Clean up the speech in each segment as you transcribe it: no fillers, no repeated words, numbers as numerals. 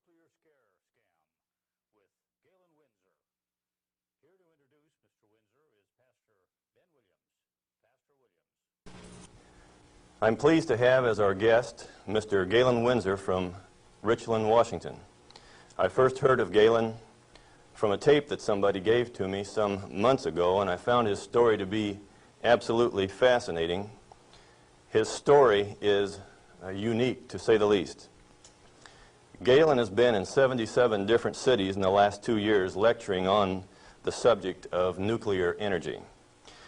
nuclear scare scam with Galen Winsor. Here to introduce Mr. Winsor is Pastor Ben Williams. Pastor Williams. I'm pleased to have as our guest Mr. Galen Winsor from Richland, Washington. I first heard of Galen from a tape that somebody gave to me some months ago, and I found his story to be absolutely fascinating. His story is unique, to say the least. Galen has been in 77 different cities in the last 2 years lecturing on the subject of nuclear energy.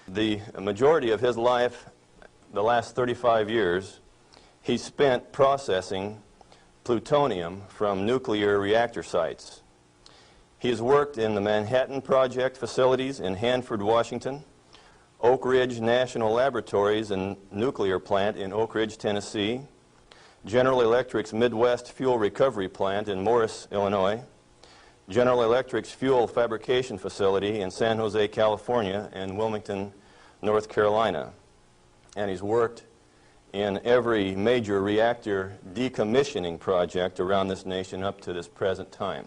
The majority of his life, the last 35 years, he spent processing plutonium from nuclear reactor sites. He has worked in the Manhattan Project facilities in Hanford, Washington, Oak Ridge National Laboratories and Nuclear Plant in Oak Ridge, Tennessee, General Electric's Midwest Fuel Recovery Plant in Morris, Illinois, General Electric's Fuel Fabrication Facility in San Jose, California, and Wilmington, North Carolina. And he's worked in every major reactor decommissioning project around this nation up to this present time.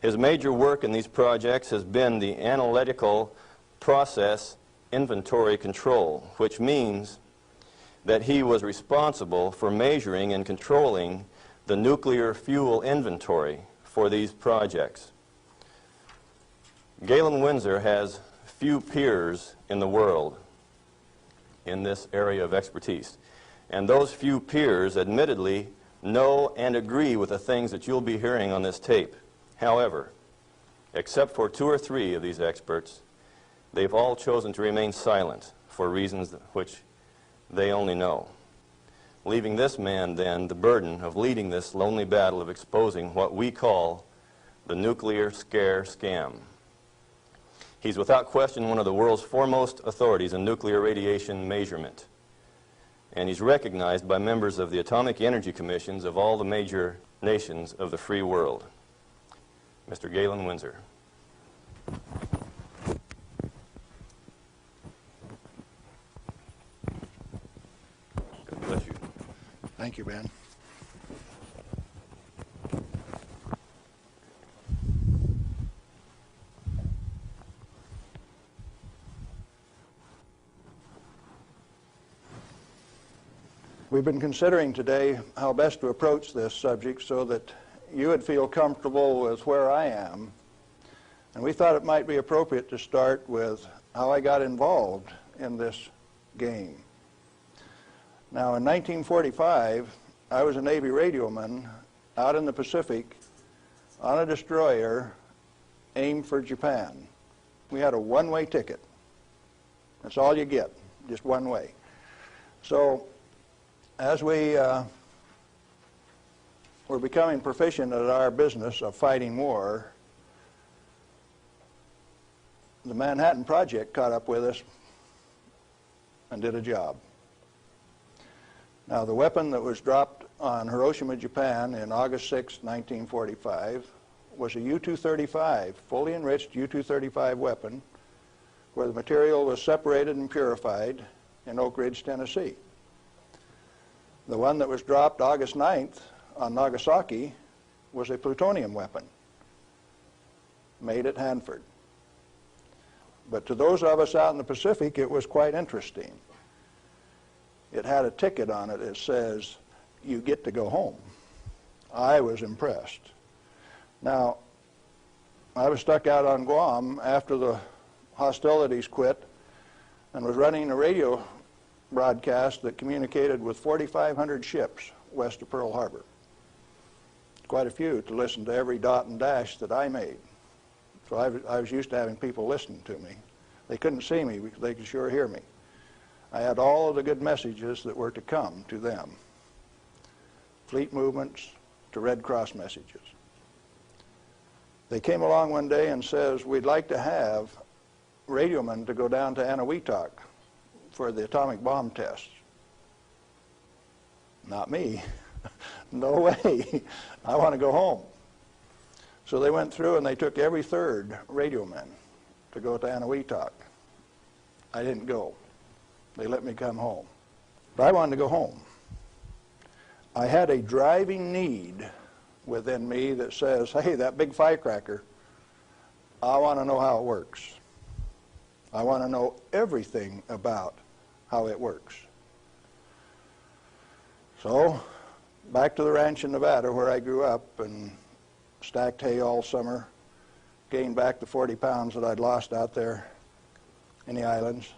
His major work in these projects has been the analytical process inventory control, which means that he was responsible for measuring and controlling the nuclear fuel inventory for these projects. Galen Winsor has few peers in the world in this area of expertise. And those few peers admittedly know and agree with the things that you'll be hearing on this tape. However, except for 2 or 3 of these experts, they've all chosen to remain silent for reasons which they only know, leaving this man then the burden of leading this lonely battle of exposing what we call the nuclear scare scam. He's without question one of the world's foremost authorities in nuclear radiation measurement, and he's recognized by members of the Atomic Energy Commissions of all the major nations of the free world. Mr. Galen Winsor. God bless you. Thank you, Ben. We've been considering today how best to approach this subject so that you would feel comfortable with where I am. And we thought it might be appropriate to start with how I got involved in this game. Now, in 1945, I was a Navy radioman out in the Pacific on a destroyer aimed for Japan. We had a one-way ticket. That's all you get, just one way. So, as we were becoming proficient at our business of fighting war, the Manhattan Project caught up with us and did a job. Now, the weapon that was dropped on Hiroshima, Japan in August 6, 1945 was a U-235, fully enriched U-235 weapon where the material was separated and purified in Oak Ridge, Tennessee. The one that was dropped August 9th on Nagasaki was a plutonium weapon made at Hanford. But to those of us out in the Pacific, it was quite interesting. It had a ticket on it that says, "You get to go home." I was impressed. Now, I was stuck out on Guam after the hostilities quit and was running a radio broadcast that communicated with 4,500 ships west of Pearl Harbor. Quite a few to listen to every dot and dash that I made. So I was used to having people listen to me. They couldn't see me, but they could sure hear me. I had all of the good messages that were to come to them. Fleet movements to Red Cross messages. They came along one day and says, "We'd like to have radiomen to go down to Eniwetok for the atomic bomb tests." Not me. No way. I want to go home. So they went through and they took every 3rd radioman to go to Eniwetok. I didn't go. They let me come home. But I wanted to go home. I had a driving need within me that says, hey, that big firecracker, I want to know how it works. I want to know everything about how it works. So, back to the ranch in Nevada where I grew up and stacked hay all summer, gained back the 40 pounds that I'd lost out there in the islands.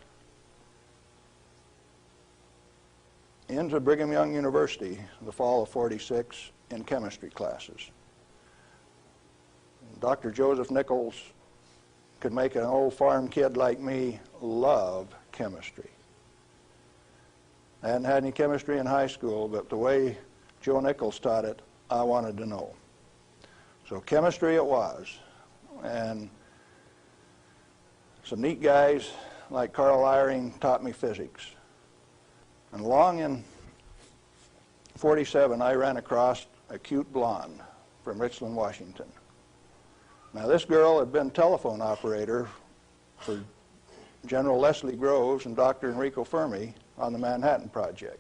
Into Brigham Young University the fall of '46 in chemistry classes. Dr. Joseph Nichols could make an old farm kid like me love chemistry. I hadn't had any chemistry in high school, but the way Joe Nichols taught it, I wanted to know. So chemistry it was. And some neat guys like Carl Eyring taught me physics. And along in '47, I ran across a cute blonde from Richland, Washington. Now, this girl had been telephone operator for General Leslie Groves and Dr. Enrico Fermi on the Manhattan Project.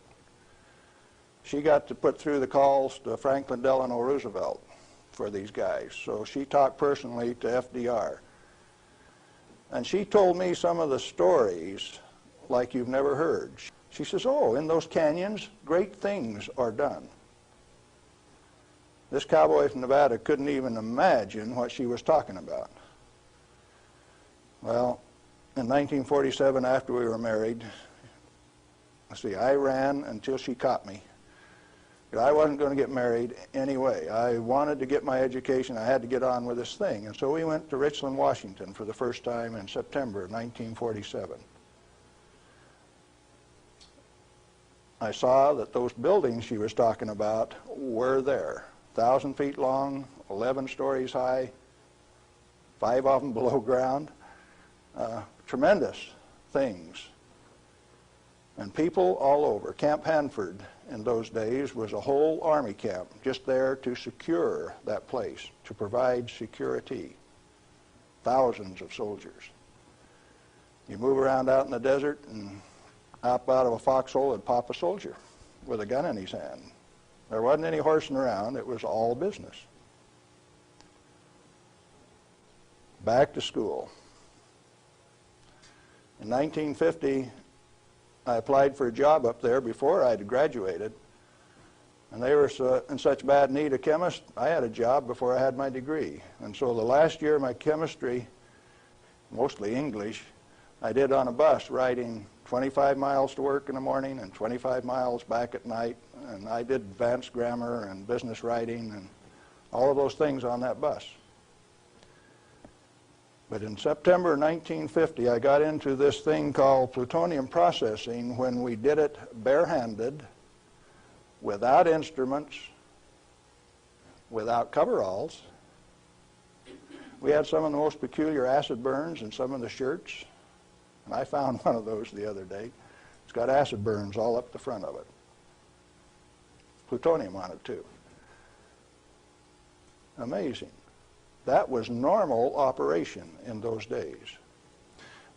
She got to put through the calls to Franklin Delano Roosevelt for these guys, so she talked personally to FDR. And she told me some of the stories like you've never heard. She says, oh, in those canyons, great things are done. This cowboy from Nevada couldn't even imagine what she was talking about. Well, in 1947, after we were married, I ran until she caught me. But I wasn't going to get married anyway. I wanted to get my education. I had to get on with this thing. And so we went to Richland, Washington for the first time in September of 1947. I saw that those buildings she was talking about were there. 1,000 feet long, 11 stories high, 5 of them below ground. Tremendous things. And people all over. Camp Hanford in those days was a whole army camp just there to secure that place, to provide security. Thousands of soldiers. You move around out in the desert and up out of a foxhole would pop a soldier with a gun in his hand. There wasn't any horsing around. It was all business. Back to school. In 1950, I applied for a job up there before I had graduated, and they were in such bad need of chemists, I had a job before I had my degree. And so the last year of my chemistry, mostly English, I did on a bus, riding 25 miles to work in the morning and 25 miles back at night, and I did advanced grammar and business writing and all of those things on that bus. But in September 1950, I got into this thing called plutonium processing when we did it barehanded, without instruments, without coveralls. We had some of the most peculiar acid burns in some of the shirts, and I found one of those the other day. It's got acid burns all up the front of it. Plutonium on it, too. Amazing. That was normal operation in those days.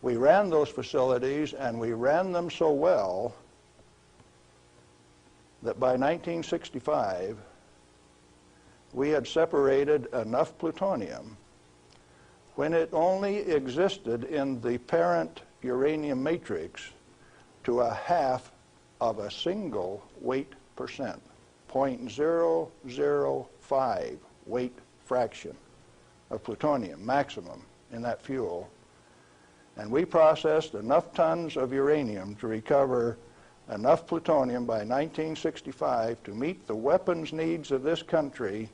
We ran those facilities, and we ran them so well that by 1965, we had separated enough plutonium when it only existed in the parent uranium matrix to a half of a single weight percent, 0.005 weight fraction of plutonium maximum in that fuel. And we processed enough tons of uranium to recover enough plutonium by 1965 to meet the weapons needs of this country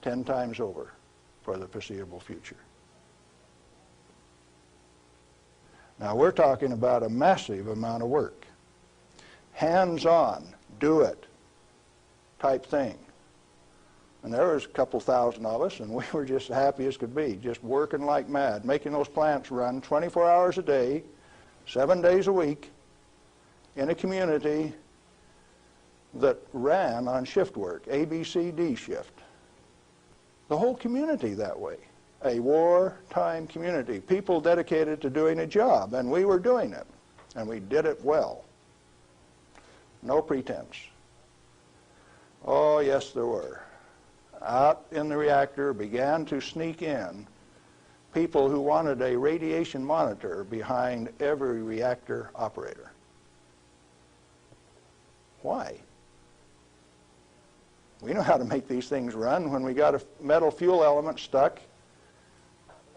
10 times over for the foreseeable future. Now we're talking about a massive amount of work. Hands-on, do it type thing. And there was a couple thousand of us, and we were just happy as could be, just working like mad, making those plants run 24 hours a day, 7 days a week, in a community that ran on shift work, A, B, C, D shift. The whole community that way. A wartime community, people dedicated to doing a job, and we were doing it, and we did it well. No pretense. Oh, yes, there were. Out in the reactor began to sneak in people who wanted a radiation monitor behind every reactor operator. Why? We know how to make these things run. When we got a metal fuel element stuck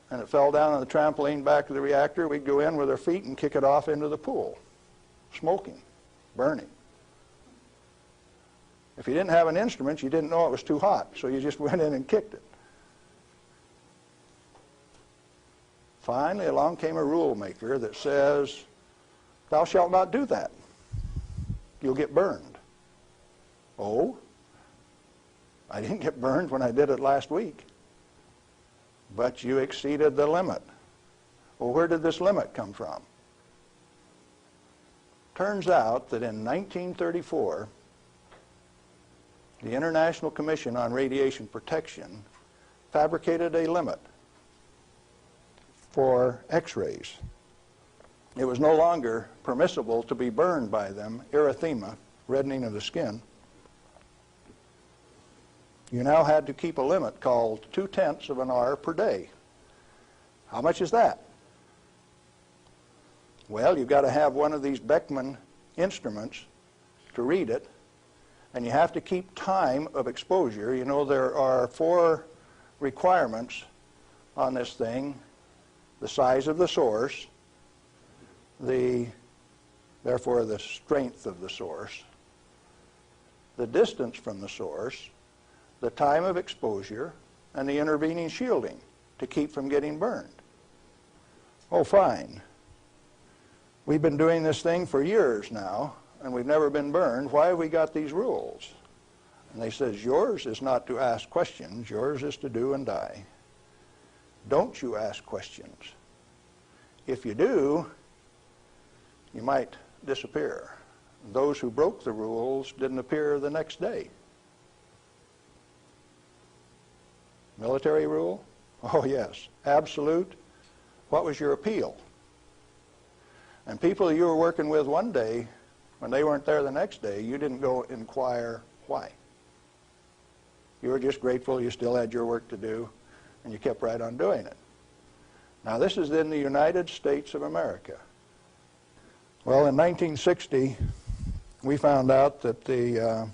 and it fell down on the trampoline back of the reactor, we'd go in with our feet and kick it off into the pool, smoking, burning. If you didn't have an instrument, you didn't know it was too hot, so you just went in and kicked it. Finally, along came a rule maker that says, thou shalt not do that. You'll get burned. Oh? I didn't get burned when I did it last week. But you exceeded the limit. Well, where did this limit come from? Turns out that in 1934, the International Commission on Radiation Protection fabricated a limit for X-rays. It was no longer permissible to be burned by them, erythema, reddening of the skin. You now had to keep a limit called 0.2 of an hour per day. How much is that? Well, you've got to have one of these Beckman instruments to read it, and you have to keep time of exposure. You know, there are 4 requirements on this thing: the size of the source, therefore the strength of the source, the distance from the source, the time of exposure, and the intervening shielding to keep from getting burned. Oh, fine. We've been doing this thing for years now, and we've never been burned. Why have we got these rules? And they says, yours is not to ask questions, yours is to do and die. Don't you ask questions. If you do, you might disappear. Those who broke the rules didn't appear the next day. Military rule? Oh, yes. Absolute. What was your appeal? And people you were working with one day, when they weren't there the next day, you didn't go inquire why. You were just grateful you still had your work to do, and you kept right on doing it. Now, this is in the United States of America. Well, in 1960, we found out that the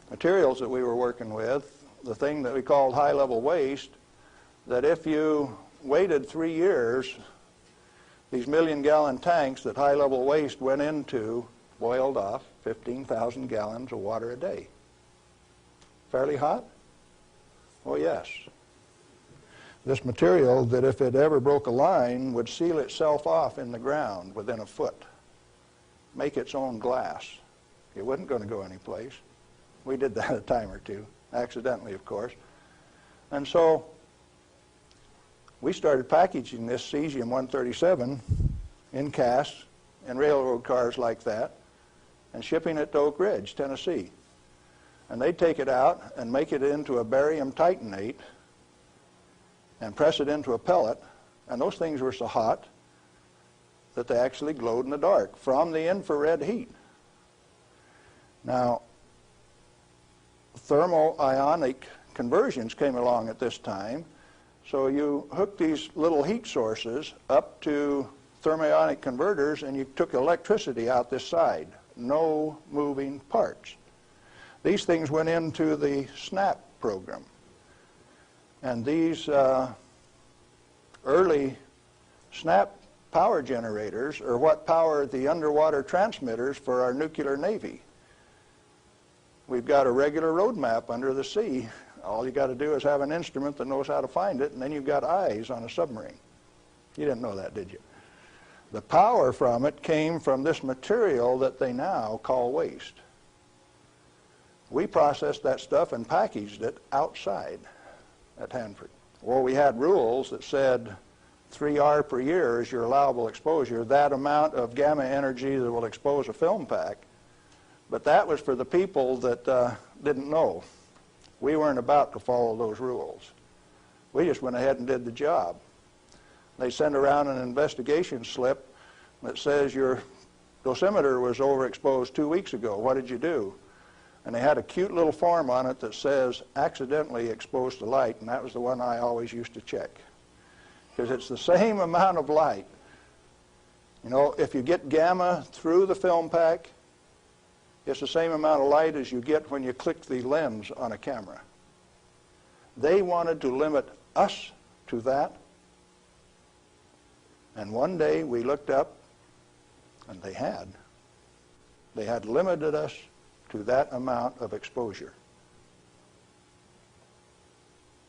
materials that we were working with, the thing that we called high-level waste, that if you waited 3 years, these million-gallon tanks that high-level waste went into boiled off 15,000 gallons of water a day. Fairly hot? Oh, yes. This material, that if it ever broke a line, would seal itself off in the ground within a foot, make its own glass. It wasn't going to go anyplace. We did that a time or two, accidentally, of course. And so we started packaging this cesium-137 in casts and railroad cars like that and shipping it to Oak Ridge, Tennessee. And they'd take it out and make it into a barium titanate and press it into a pellet, and those things were so hot that they actually glowed in the dark from the infrared heat. Now, thermo-ionic conversions came along at this time, so you hooked these little heat sources up to thermionic converters and you took electricity out this side. No moving parts. These things went into the SNAP program. And these early SNAP power generators are what powered the underwater transmitters for our nuclear navy. We've got a regular road map under the sea. All you got to do is have an instrument that knows how to find it, and then you've got eyes on a submarine. You didn't know that, did you? The power from it came from this material that they now call waste. We processed that stuff and packaged it outside at Hanford. Well, we had rules that said 3R per year is your allowable exposure, that amount of gamma energy that will expose a film pack. But that was for the people that didn't know. We weren't about to follow those rules. We just went ahead and did the job. They send around an investigation slip that says your dosimeter was overexposed 2 weeks ago. What did you do? And they had a cute little form on it that says accidentally exposed to light, and that was the one I always used to check. Because it's the same amount of light. You know, if you get gamma through the film pack, it's the same amount of light as you get when you click the lens on a camera. They wanted to limit us to that. And one day we looked up, and they had. They had limited us to that amount of exposure.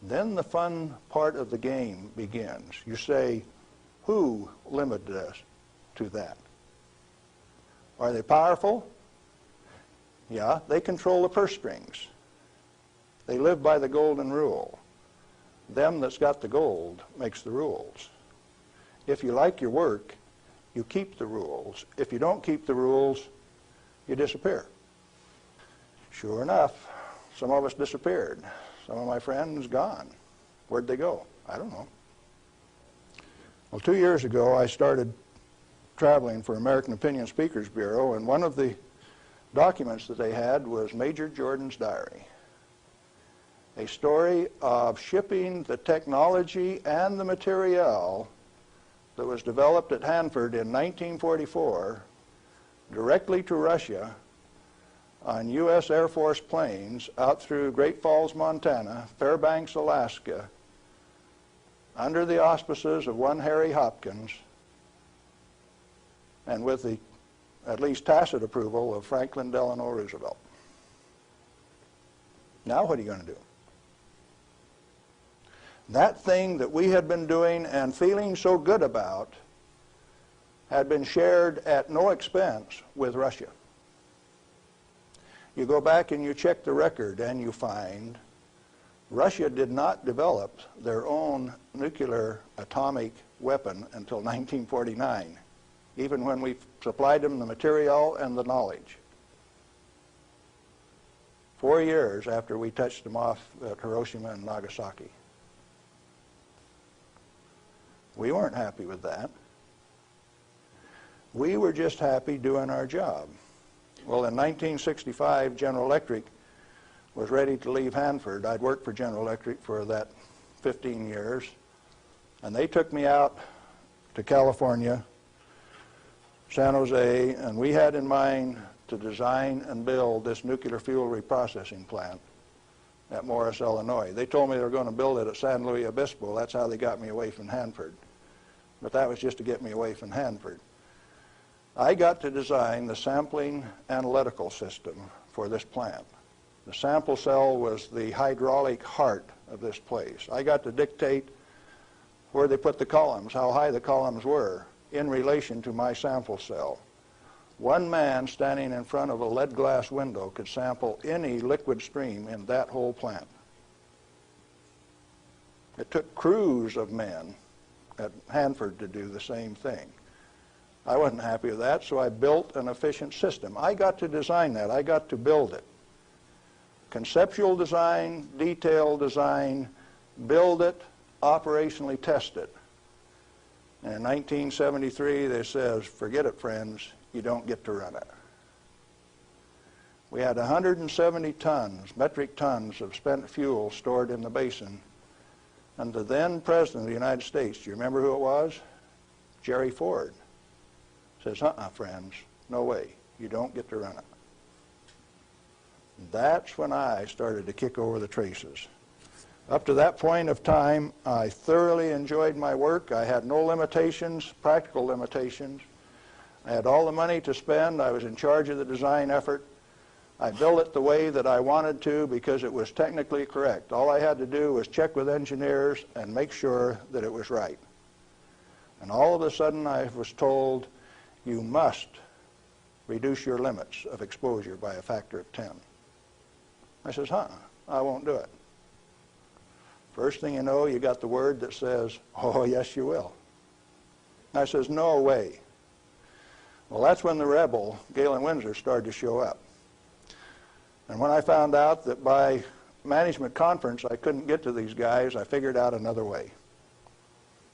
Then the fun part of the game begins. You say, who limited us to that? Are they powerful? Yeah, they control the purse strings. They live by the golden rule. Them that's got the gold makes the rules. If you like your work, you keep the rules. If you don't keep the rules, you disappear. Sure enough, some of us disappeared. Some of my friends gone. Where'd they go? I don't know. Well, 2 years ago, I started traveling for American Opinion Speakers Bureau, and one of the documents that they had was Major Jordan's diary. A story of shipping the technology and the material that was developed at Hanford in 1944 directly to Russia on U.S. Air Force planes out through Great Falls, Montana, Fairbanks, Alaska, under the auspices of one Harry Hopkins, and with the at least tacit approval of Franklin Delano Roosevelt. Now what are you going to do? That thing that we had been doing and feeling so good about had been shared at no expense with Russia. You go back and you check the record and you find Russia did not develop their own nuclear atomic weapon until 1949, even when we supplied them the material and the knowledge. 4 years after we touched them off at Hiroshima and Nagasaki. We weren't happy with that. We were just happy doing our job. Well, in 1965, General Electric was ready to leave Hanford. I'd worked for General Electric for that 15 years, and they took me out to California, San Jose, and we had in mind to design and build this nuclear fuel reprocessing plant at Morris, Illinois. They told me they were going to build it at San Luis Obispo. That's how they got me away from Hanford. But that was just to get me away from Hanford. I got to design the sampling analytical system for this plant. The sample cell was the hydraulic heart of this place. I got to dictate where they put the columns, how high the columns were in relation to my sample cell. One man standing in front of a lead glass window could sample any liquid stream in that whole plant. It took crews of men at Hanford to do the same thing. I wasn't happy with that, so I built an efficient system. I got to design that. I got to build it. Conceptual design, detailed design, build it, operationally test it. And in 1973, they says, forget it, friends, you don't get to run it. We had 170 tons, metric tons of spent fuel stored in the basin. And the then President of the United States, do you remember who it was? Jerry Ford. Says, friends, no way, you don't get to run it. That's when I started to kick over the traces. Up to that point of time, I thoroughly enjoyed my work. I had no limitations, practical limitations. I had all the money to spend. I was in charge of the design effort. I built it the way that I wanted to because it was technically correct. All I had to do was check with engineers and make sure that it was right. And all of a sudden I was told, you must reduce your limits of exposure by a factor of 10. I says, I won't do it. First thing you know, you got the word that says, oh, yes, you will. I says, no way. Well, that's when the rebel, Galen Winsor, started to show up. And when I found out that by management conference I couldn't get to these guys, I figured out another way.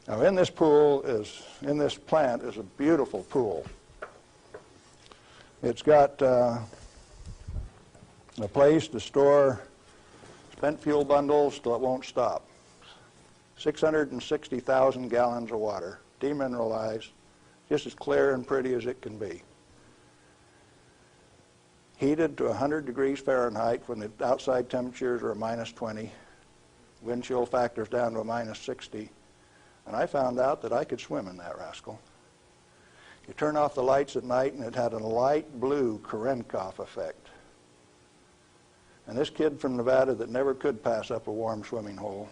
Now, in this plant is a beautiful pool. It's got a place to store spent fuel bundles till it won't stop. 660,000 gallons of water, demineralized, just as clear and pretty as it can be. Heated to 100 degrees Fahrenheit when the outside temperatures are minus 20, wind chill factors down to a minus 60, and I found out that I could swim in that rascal. You turn off the lights at night and it had a light blue Cherenkov effect. And this kid from Nevada that never could pass up a warm swimming hole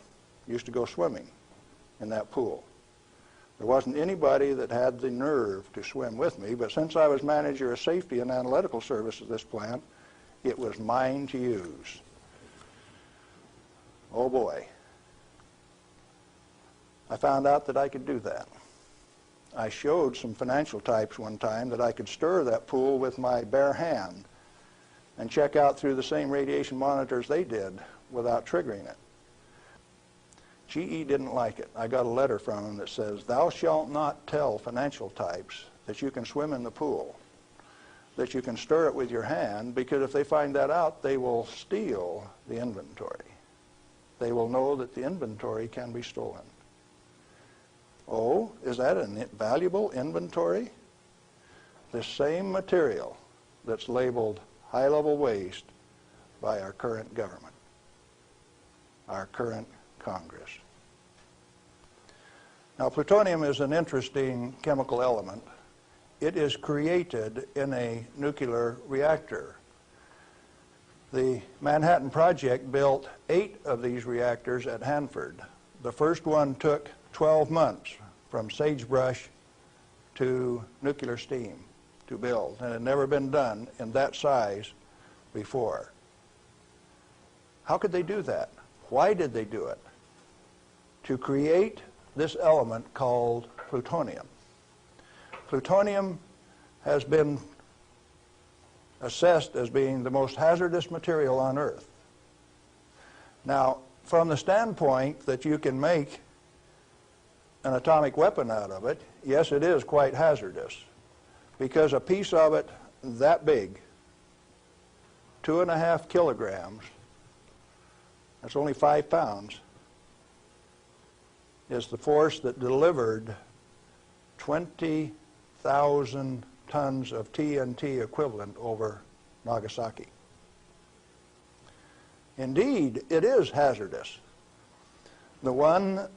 used to go swimming in that pool. There wasn't anybody that had the nerve to swim with me, but since I was manager of safety and analytical service of this plant, it was mine to use. Oh boy. I found out that I could do that. I showed some financial types one time that I could stir that pool with my bare hand and check out through the same radiation monitors they did without triggering it. GE didn't like it. I got a letter from them that says, "Thou shalt not tell financial types that you can swim in the pool, that you can stir it with your hand, because if they find that out, they will steal the inventory. They will know that the inventory can be stolen." Oh, is that a valuable inventory? The same material that's labeled high-level waste by our current government, our current Congress. Now, plutonium is an interesting chemical element. It is created in a nuclear reactor. The Manhattan Project built 8 of these reactors at Hanford. The first one took 12 months from sagebrush to nuclear steam to build, and it had never been done in that size before. How could they do that? Why did they do it? To create this element called plutonium. Plutonium has been assessed as being the most hazardous material on Earth. Now, from the standpoint that you can make an atomic weapon out of it, yes, it is quite hazardous, because a piece of it that big, 2.5 kilograms, that's only 5 pounds, is the force that delivered 20,000 tons of TNT equivalent over Nagasaki. Indeed, it is hazardous. The one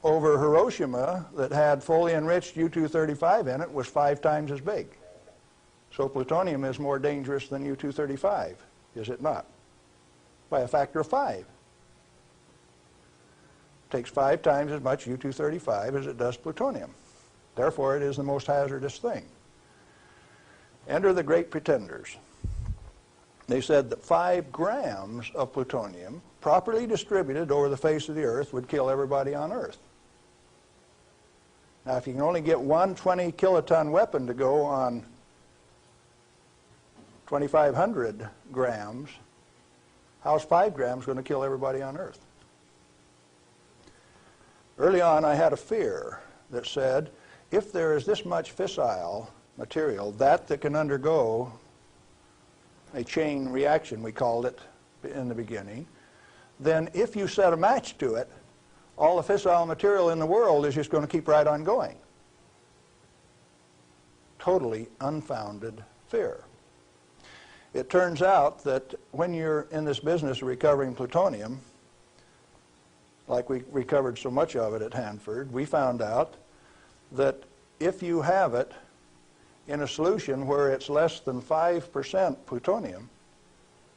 over Hiroshima that had fully enriched U-235 in it was 5 times as big. So plutonium is more dangerous than U-235, is it not? By a factor of 5. It takes 5 times as much U-235 as it does plutonium. Therefore, it is the most hazardous thing. Enter the great pretenders. They said that 5 grams of plutonium, properly distributed over the face of the Earth, would kill everybody on Earth. Now, if you can only get one 20-kiloton weapon to go on 2,500 grams, how's 5 grams going to kill everybody on Earth? Early on, I had a fear that said, if there is this much fissile material, that can undergo a chain reaction, we called it in the beginning, then if you set a match to it, all the fissile material in the world is just going to keep right on going. Totally unfounded fear. It turns out that when you're in this business of recovering plutonium, like we recovered so much of it at Hanford, we found out that if you have it in a solution where it's less than 5% plutonium,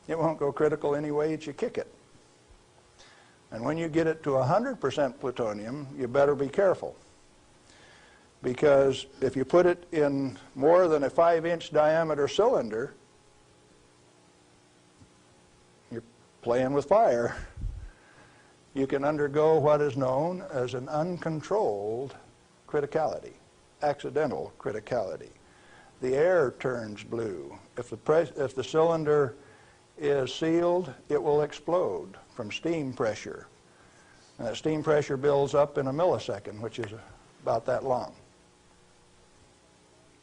it won't go critical any way that you kick it. And when you get it to 100% plutonium, you better be careful. Because if you put it in more than a 5-inch diameter cylinder, you're playing with fire. You can undergo what is known as an uncontrolled criticality, accidental criticality. The air turns blue. If the cylinder is sealed, it will explode from steam pressure. And that steam pressure builds up in a millisecond, which is about that long.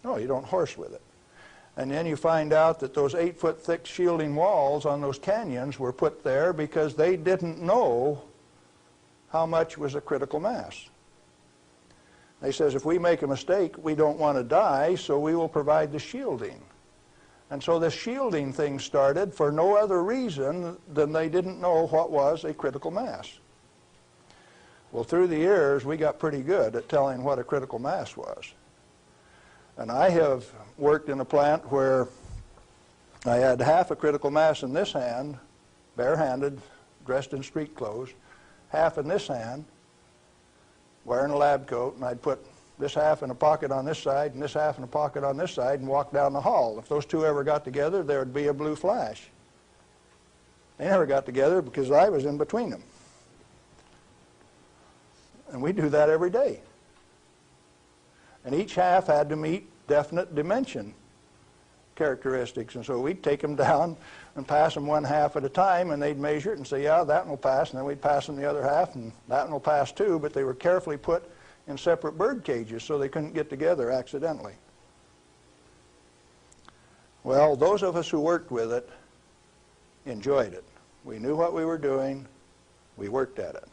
No, you don't horse with it. And then you find out that those 8-foot thick shielding walls on those canyons were put there because they didn't know how much was a critical mass. They says, if we make a mistake, we don't want to die, so we will provide the shielding. And so this shielding thing started for no other reason than they didn't know what was a critical mass. Well, through the years, we got pretty good at telling what a critical mass was. And I have worked in a plant where I had half a critical mass in this hand, barehanded, dressed in street clothes, half in this hand, wearing a lab coat, and I'd put this half in a pocket on this side and this half in a pocket on this side and walk down the hall. If those two ever got together, there would be a blue flash. They never got together because I was in between them. And we do that every day. And each half had to meet definite dimension characteristics. And so we'd take them down and pass them one half at a time, and they'd measure it and say, yeah, that one will pass. And then we'd pass them the other half, and that one will pass too. But they were carefully put in separate bird cages so they couldn't get together accidentally. Well, those of us who worked with it enjoyed it. We knew what we were doing. We worked at it.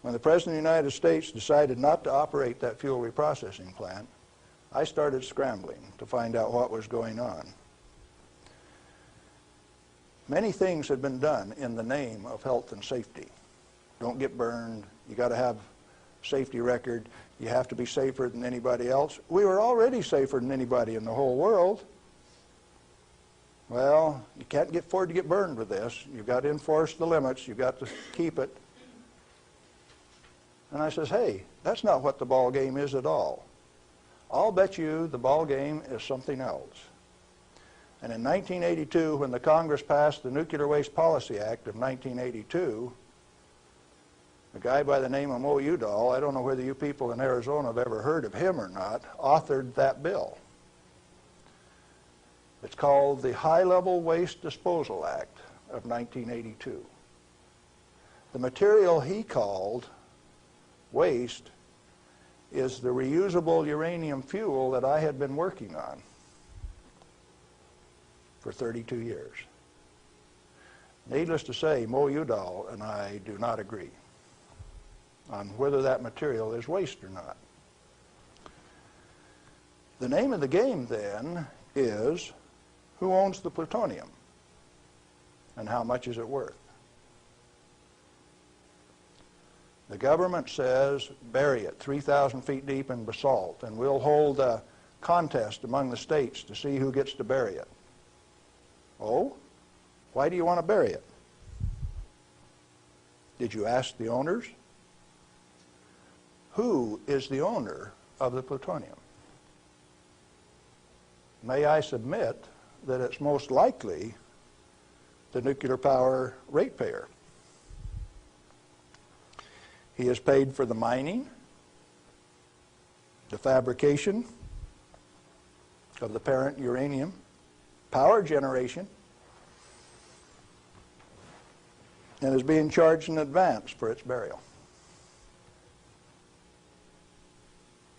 When the President of the United States decided not to operate that fuel reprocessing plant, I started scrambling to find out what was going on. Many things had been done in the name of health and safety. Don't get burned. You got to have a safety record. You have to be safer than anybody else. We were already safer than anybody in the whole world. Well, you can't afford to get burned with this. You've got to enforce the limits. You've got to keep it. And I says, hey, that's not what the ball game is at all. I'll bet you the ball game is something else. And in 1982, when the Congress passed the Nuclear Waste Policy Act of 1982, a guy by the name of Mo Udall, I don't know whether you people in Arizona have ever heard of him or not, authored that bill. It's called the High-Level Waste Disposal Act of 1982. The material he called waste is the reusable uranium fuel that I had been working on for 32 years. Needless to say, Mo Udall and I do not agree on whether that material is waste or not. The name of the game then is, who owns the plutonium and how much is it worth? The government says, bury it 3,000 feet deep in basalt, and we'll hold a contest among the states to see who gets to bury it. Oh? Why do you want to bury it? Did you ask the owners? Who is the owner of the plutonium? May I submit that it's most likely the nuclear power ratepayer. He is paid for the mining, the fabrication of the parent uranium, power generation, and is being charged in advance for its burial.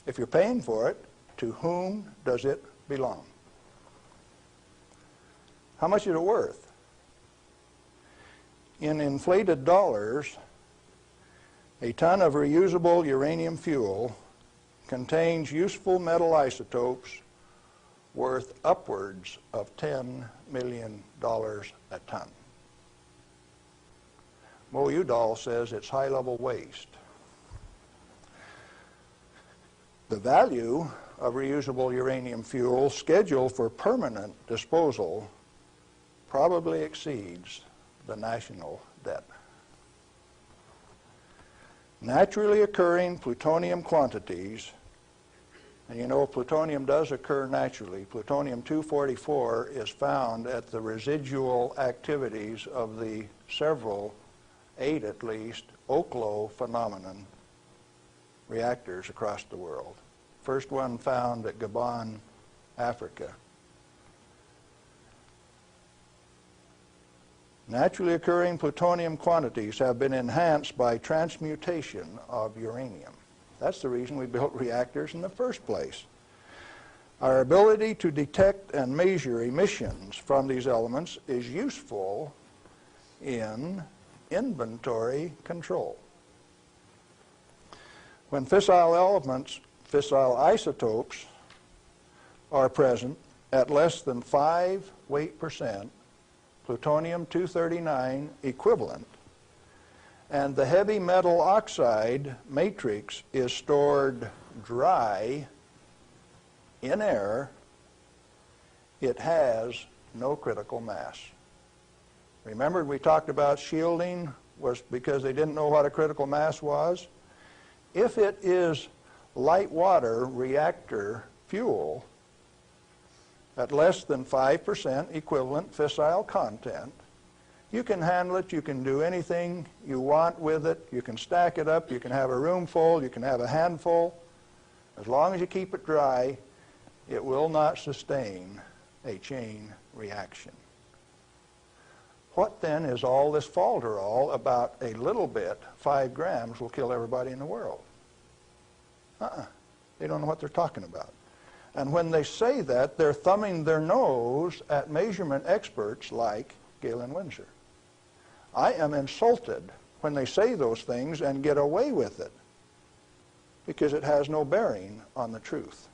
If you're paying for it, to whom does it belong? How much is it worth? In inflated dollars, a ton of reusable uranium fuel contains useful metal isotopes worth upwards of $10 million a ton. Mo Udall says it's high-level waste. The value of reusable uranium fuel scheduled for permanent disposal probably exceeds the national debt. Naturally occurring plutonium quantities, and you know plutonium does occur naturally. Plutonium-244 is found at the residual activities of the several, 8 at least, Oklo phenomenon reactors across the world. First one found at Gabon, Africa. Naturally occurring plutonium quantities have been enhanced by transmutation of uranium. That's the reason we built reactors in the first place. Our ability to detect and measure emissions from these elements is useful in inventory control. When fissile elements, fissile isotopes, are present at less than 5 weight%, plutonium-239 equivalent, and the heavy metal oxide matrix is stored dry in air, it has no critical mass. Remember we talked about shielding was because they didn't know what a critical mass was? If it is light water reactor fuel at less than 5% equivalent fissile content, you can handle it, you can do anything you want with it, you can stack it up, you can have a room full, you can have a handful. As long as you keep it dry, it will not sustain a chain reaction. What then is all this falderall about a little bit, 5 grams will kill everybody in the world? They don't know what they're talking about. And when they say that, they're thumbing their nose at measurement experts like Galen Winsor. I am insulted when they say those things and get away with it because it has no bearing on the truth.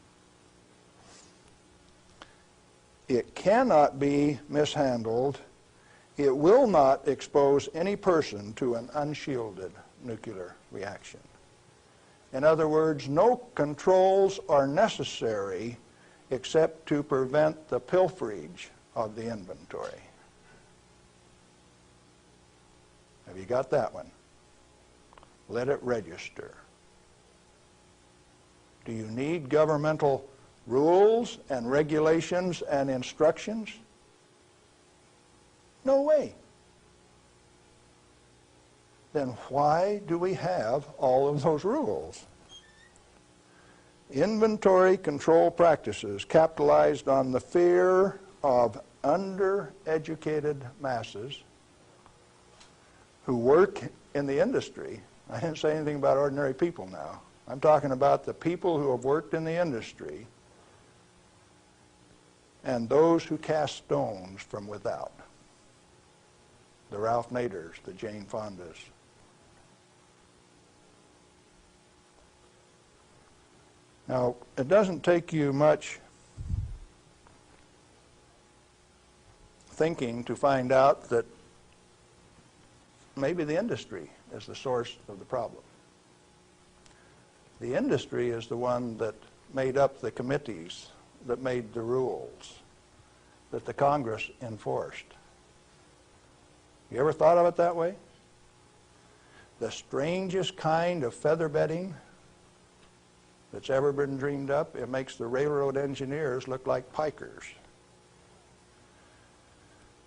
It cannot be mishandled. It will not expose any person to an unshielded nuclear reaction. In other words, no controls are necessary except to prevent the pilferage of the inventory. Have you got that one? Let it register. Do you need governmental rules and regulations and instructions? No way. Then why do we have all of those rules? Inventory control practices capitalized on the fear of undereducated masses who work in the industry. I didn't say anything about ordinary people now. I'm talking about the people who have worked in the industry and those who cast stones from without. The Ralph Naders, the Jane Fondas. Now, it doesn't take you much thinking to find out that maybe the industry is the source of the problem. The industry is the one that made up the committees that made the rules that the Congress enforced. You ever thought of it that way? The strangest kind of feather bedding that's ever been dreamed up, it makes the railroad engineers look like pikers.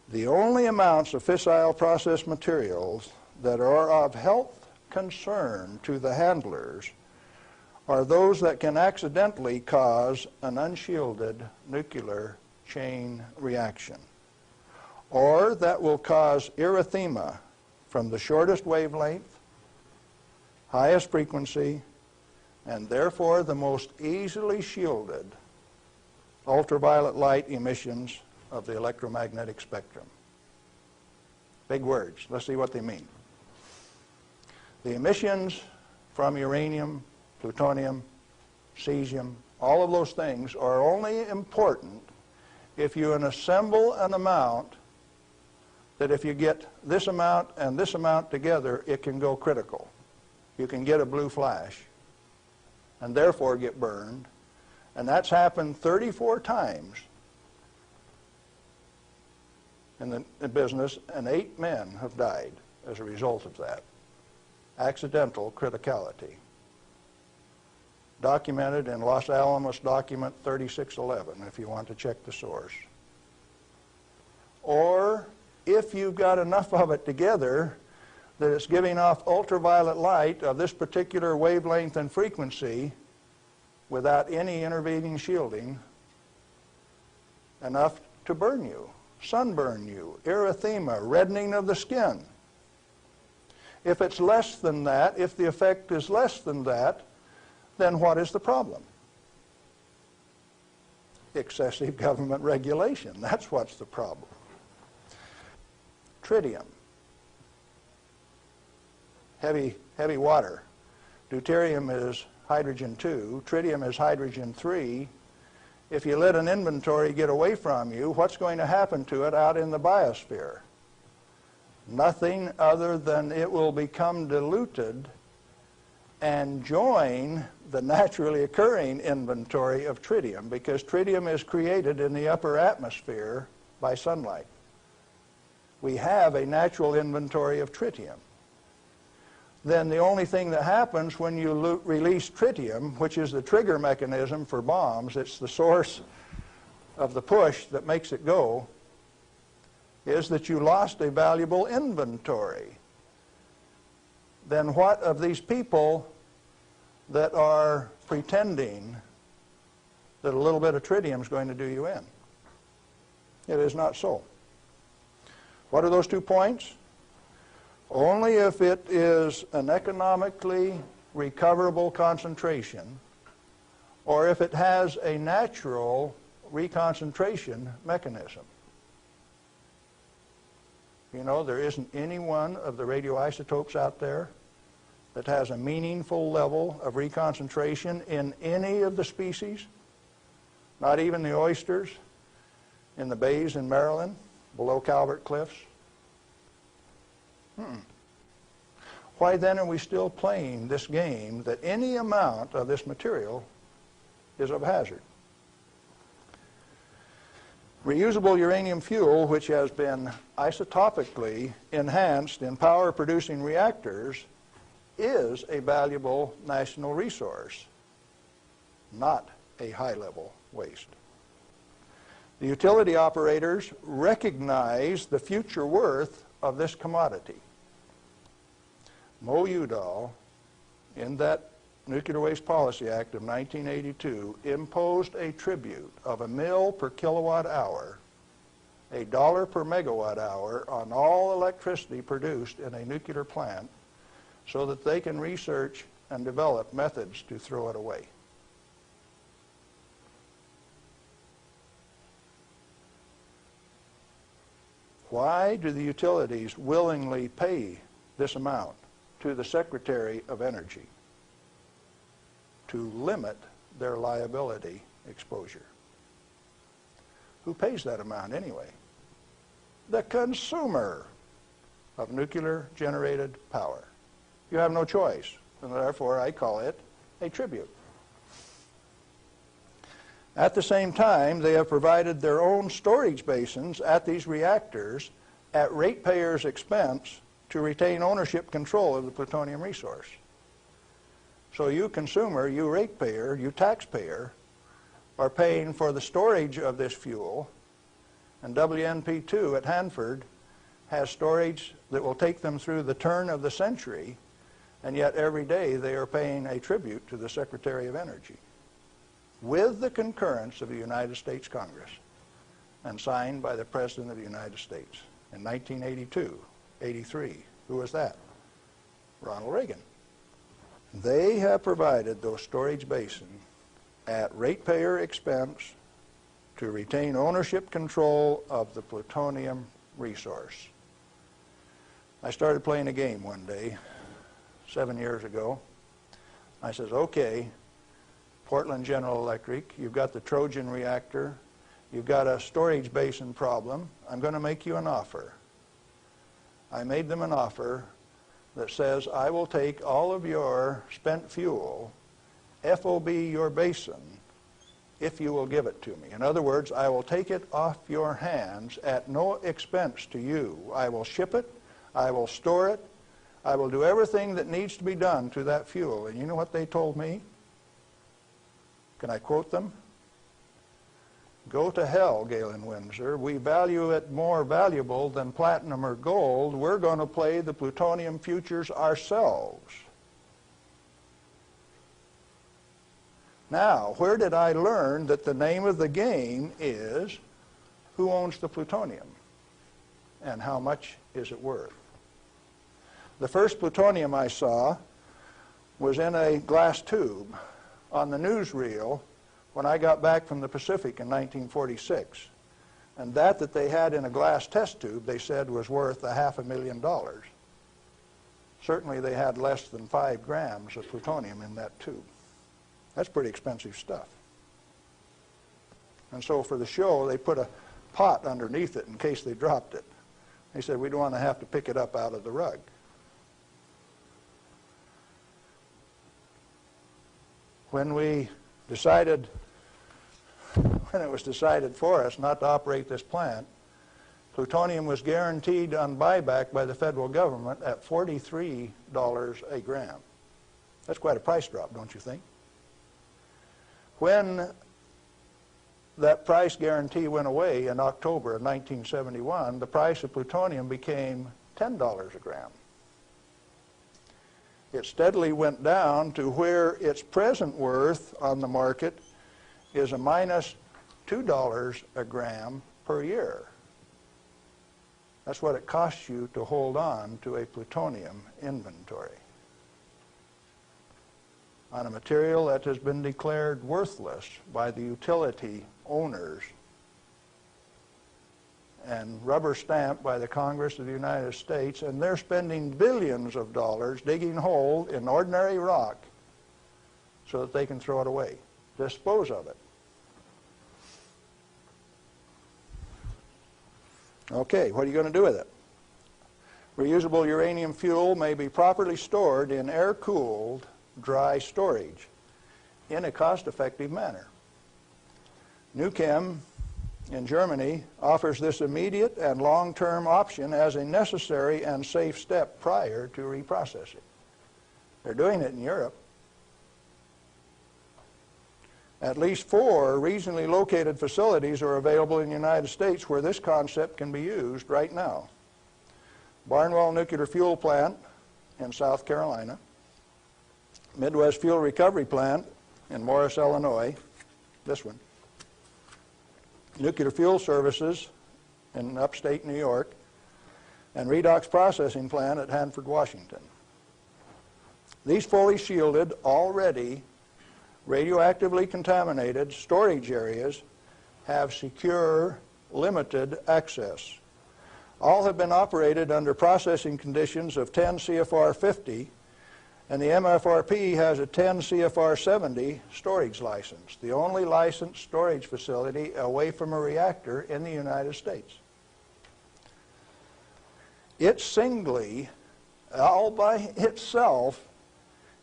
The only amounts of fissile process materials that are of health concern to the handlers are those that can accidentally cause an unshielded nuclear chain reaction, or that will cause erythema from the shortest wavelength, highest frequency, and therefore the most easily shielded ultraviolet light emissions of the electromagnetic spectrum. Big words. Let's see what they mean. The emissions from uranium, plutonium, cesium, all of those things are only important if you assemble an amount that if you get this amount and this amount together, it can go critical. You can get a blue flash and therefore get burned. And that's happened 34 times in the business, and 8 men have died as a result of that. Accidental criticality. Documented in Los Alamos document 3611, if you want to check the source. Or if you've got enough of it together that it's giving off ultraviolet light of this particular wavelength and frequency without any intervening shielding, enough to burn you, sunburn you, erythema, reddening of the skin. If it's less than that, if the effect is less than that, then what is the problem? excessive government regulation. That's what's the problem. Tritium, heavy water. Deuterium is hydrogen 2. Tritium is hydrogen 3. If you let an inventory get away from you, what's going to happen to it out in the biosphere? Nothing other than it will become diluted and join the naturally occurring inventory of tritium, because tritium is created in the upper atmosphere by sunlight. We have a natural inventory of tritium. Then the only thing that happens when you release tritium, which is the trigger mechanism for bombs, it's the source of the push that makes it go, is that you lost a valuable inventory. Then what of these people that are pretending that a little bit of tritium is going to do you in? It is not so. What are those 2 points? Only if it is an economically recoverable concentration, or if it has a natural reconcentration mechanism. You know, there isn't any one of the radioisotopes out there that has a meaningful level of reconcentration in any of the species, not even the oysters in the bays in Maryland, below Calvert Cliffs. Why then are we still playing this game that any amount of this material is of hazard? Reusable uranium fuel, which has been isotopically enhanced in power-producing reactors, is a valuable national resource, not a high-level waste. The utility operators recognize the future worth of this commodity. Mo Udall, in that Nuclear Waste Policy Act of 1982, imposed a tribute of $1 per kilowatt hour, $1 per megawatt hour on all electricity produced in a nuclear plant, so that they can research and develop methods to throw it away. Why do the utilities willingly pay this amount to the Secretary of Energy? To limit their liability exposure. Who pays that amount anyway? The consumer of nuclear-generated power. You have no choice, and therefore I call it a tribute. At the same time, they have provided their own storage basins at these reactors at ratepayers' expense to retain ownership control of the plutonium resource. So you consumer, you ratepayer, you taxpayer, are paying for the storage of this fuel, and WNP2 at Hanford has storage that will take them through the turn of the century, and yet every day they are paying a tribute to the Secretary of Energy, with the concurrence of the United States Congress, and signed by the President of the United States in 1982, 83. Who was that? Ronald Reagan. They have provided those storage basins at ratepayer expense to retain ownership control of the plutonium resource. I started playing a game one day, 7 years ago. I says, okay, Portland General Electric, you've got the Trojan reactor, you've got a storage basin problem, I'm going to make you an offer. I made them an offer that says, I will take all of your spent fuel, FOB your basin, if you will give it to me. In other words, I will take it off your hands at no expense to you. I will ship it, I will store it, I will do everything that needs to be done to that fuel. And you know what they told me? Can I quote them? Go to hell, Galen Winsor. We value it more valuable than platinum or gold. We're going to play the plutonium futures ourselves. Now, where did I learn that the name of the game is who owns the plutonium and how much is it worth? The first plutonium I saw was in a glass tube on the newsreel when I got back from the Pacific in 1946. And that they had in a glass test tube, they said was worth $500,000. Certainly they had less than 5 grams of plutonium in that tube. That's pretty expensive stuff. And so for the show, they put a pot underneath it in case they dropped it. They said, we don't want to have to pick it up out of the rug. When it was decided for us not to operate this plant, plutonium was guaranteed on buyback by the federal government at $43 a gram. That's quite a price drop, don't you think? When that price guarantee went away in October of 1971, the price of plutonium became $10 a gram. It steadily went down to where its present worth on the market is a minus $2 a gram per year. That's what it costs you to hold on to a plutonium inventory on a material that has been declared worthless by the utility owners and rubber stamped by the Congress of the United States, and they're spending billions of dollars digging holes in ordinary rock so that they can throw it away, dispose of it. Okay, what are you going to do with it? Reusable uranium fuel may be properly stored in air-cooled, dry storage in a cost-effective manner. Nuchem in Germany offers this immediate and long-term option as a necessary and safe step prior to reprocessing. They're doing it in Europe. At least 4 regionally located facilities are available in the United States where this concept can be used right now. Barnwell Nuclear Fuel Plant in South Carolina, Midwest Fuel Recovery Plant in Morris, Illinois, this one, Nuclear Fuel Services in upstate New York, and Redox Processing Plant at Hanford, Washington. These fully shielded, already radioactively contaminated storage areas have secure, limited access. All have been operated under processing conditions of 10 CFR 50, and the MFRP has a 10 CFR 70 storage license, the only licensed storage facility away from a reactor in the United States. It singly, all by itself,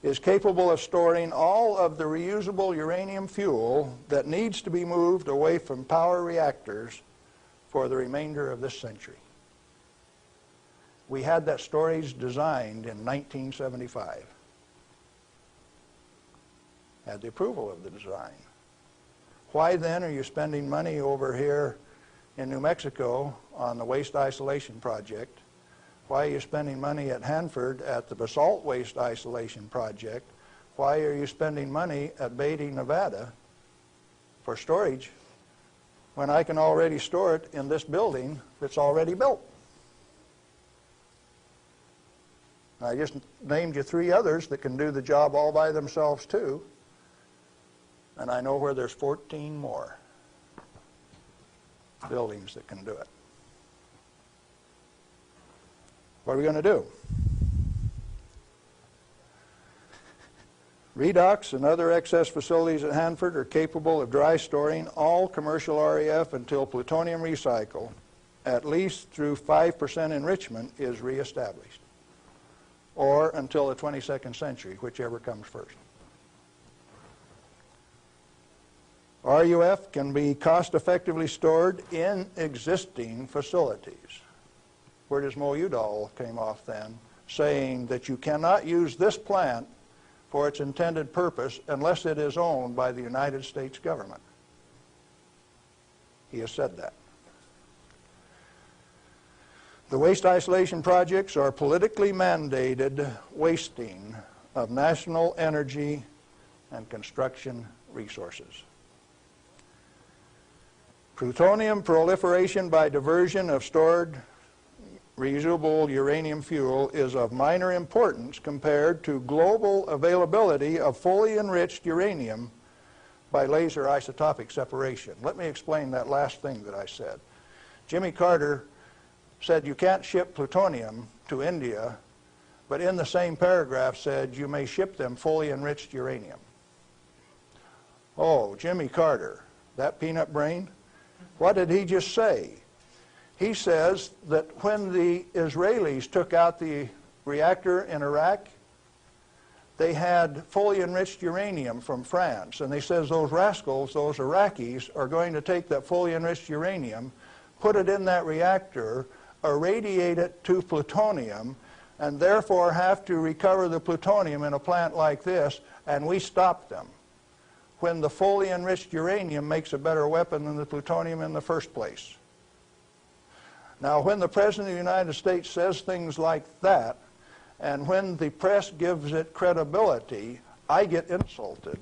is capable of storing all of the reusable uranium fuel that needs to be moved away from power reactors for the remainder of this century. We had that storage designed in 1975. Had the approval of the design. Why then are you spending money over here in New Mexico on the waste isolation project? Why are you spending money at Hanford at the basalt waste isolation project? Why are you spending money at Beatty, Nevada for storage when I can already store it in this building that's already built? I just named you 3 others that can do the job all by themselves too, and I know where there's 14 more buildings that can do it. What are we going to do? Redox and other excess facilities at Hanford are capable of dry storing all commercial REF until plutonium recycle, at least through 5% enrichment, is reestablished, or until the 22nd century, whichever comes first. RUF can be cost-effectively stored in existing facilities. Where does Mo Udall came off then, saying that you cannot use this plant for its intended purpose unless it is owned by the United States government. He has said that. The waste isolation projects are politically mandated wasting of national energy and construction resources. Plutonium proliferation by diversion of stored reusable uranium fuel is of minor importance compared to global availability of fully enriched uranium by laser isotopic separation. Let me explain that last thing that I said. Jimmy Carter said you can't ship plutonium to India, but in the same paragraph said you may ship them fully enriched uranium. Oh, Jimmy Carter, that peanut brain, what did he just say? He says that when the Israelis took out the reactor in Iraq, they had fully enriched uranium from France, and they says those rascals, those Iraqis, are going to take that fully enriched uranium, put it in that reactor, irradiate it to plutonium, and therefore have to recover the plutonium in a plant like this, and we stopped them when the fully enriched uranium makes a better weapon than the plutonium in the first place. Now, when the President of the United States says things like that, and when the press gives it credibility, I get insulted.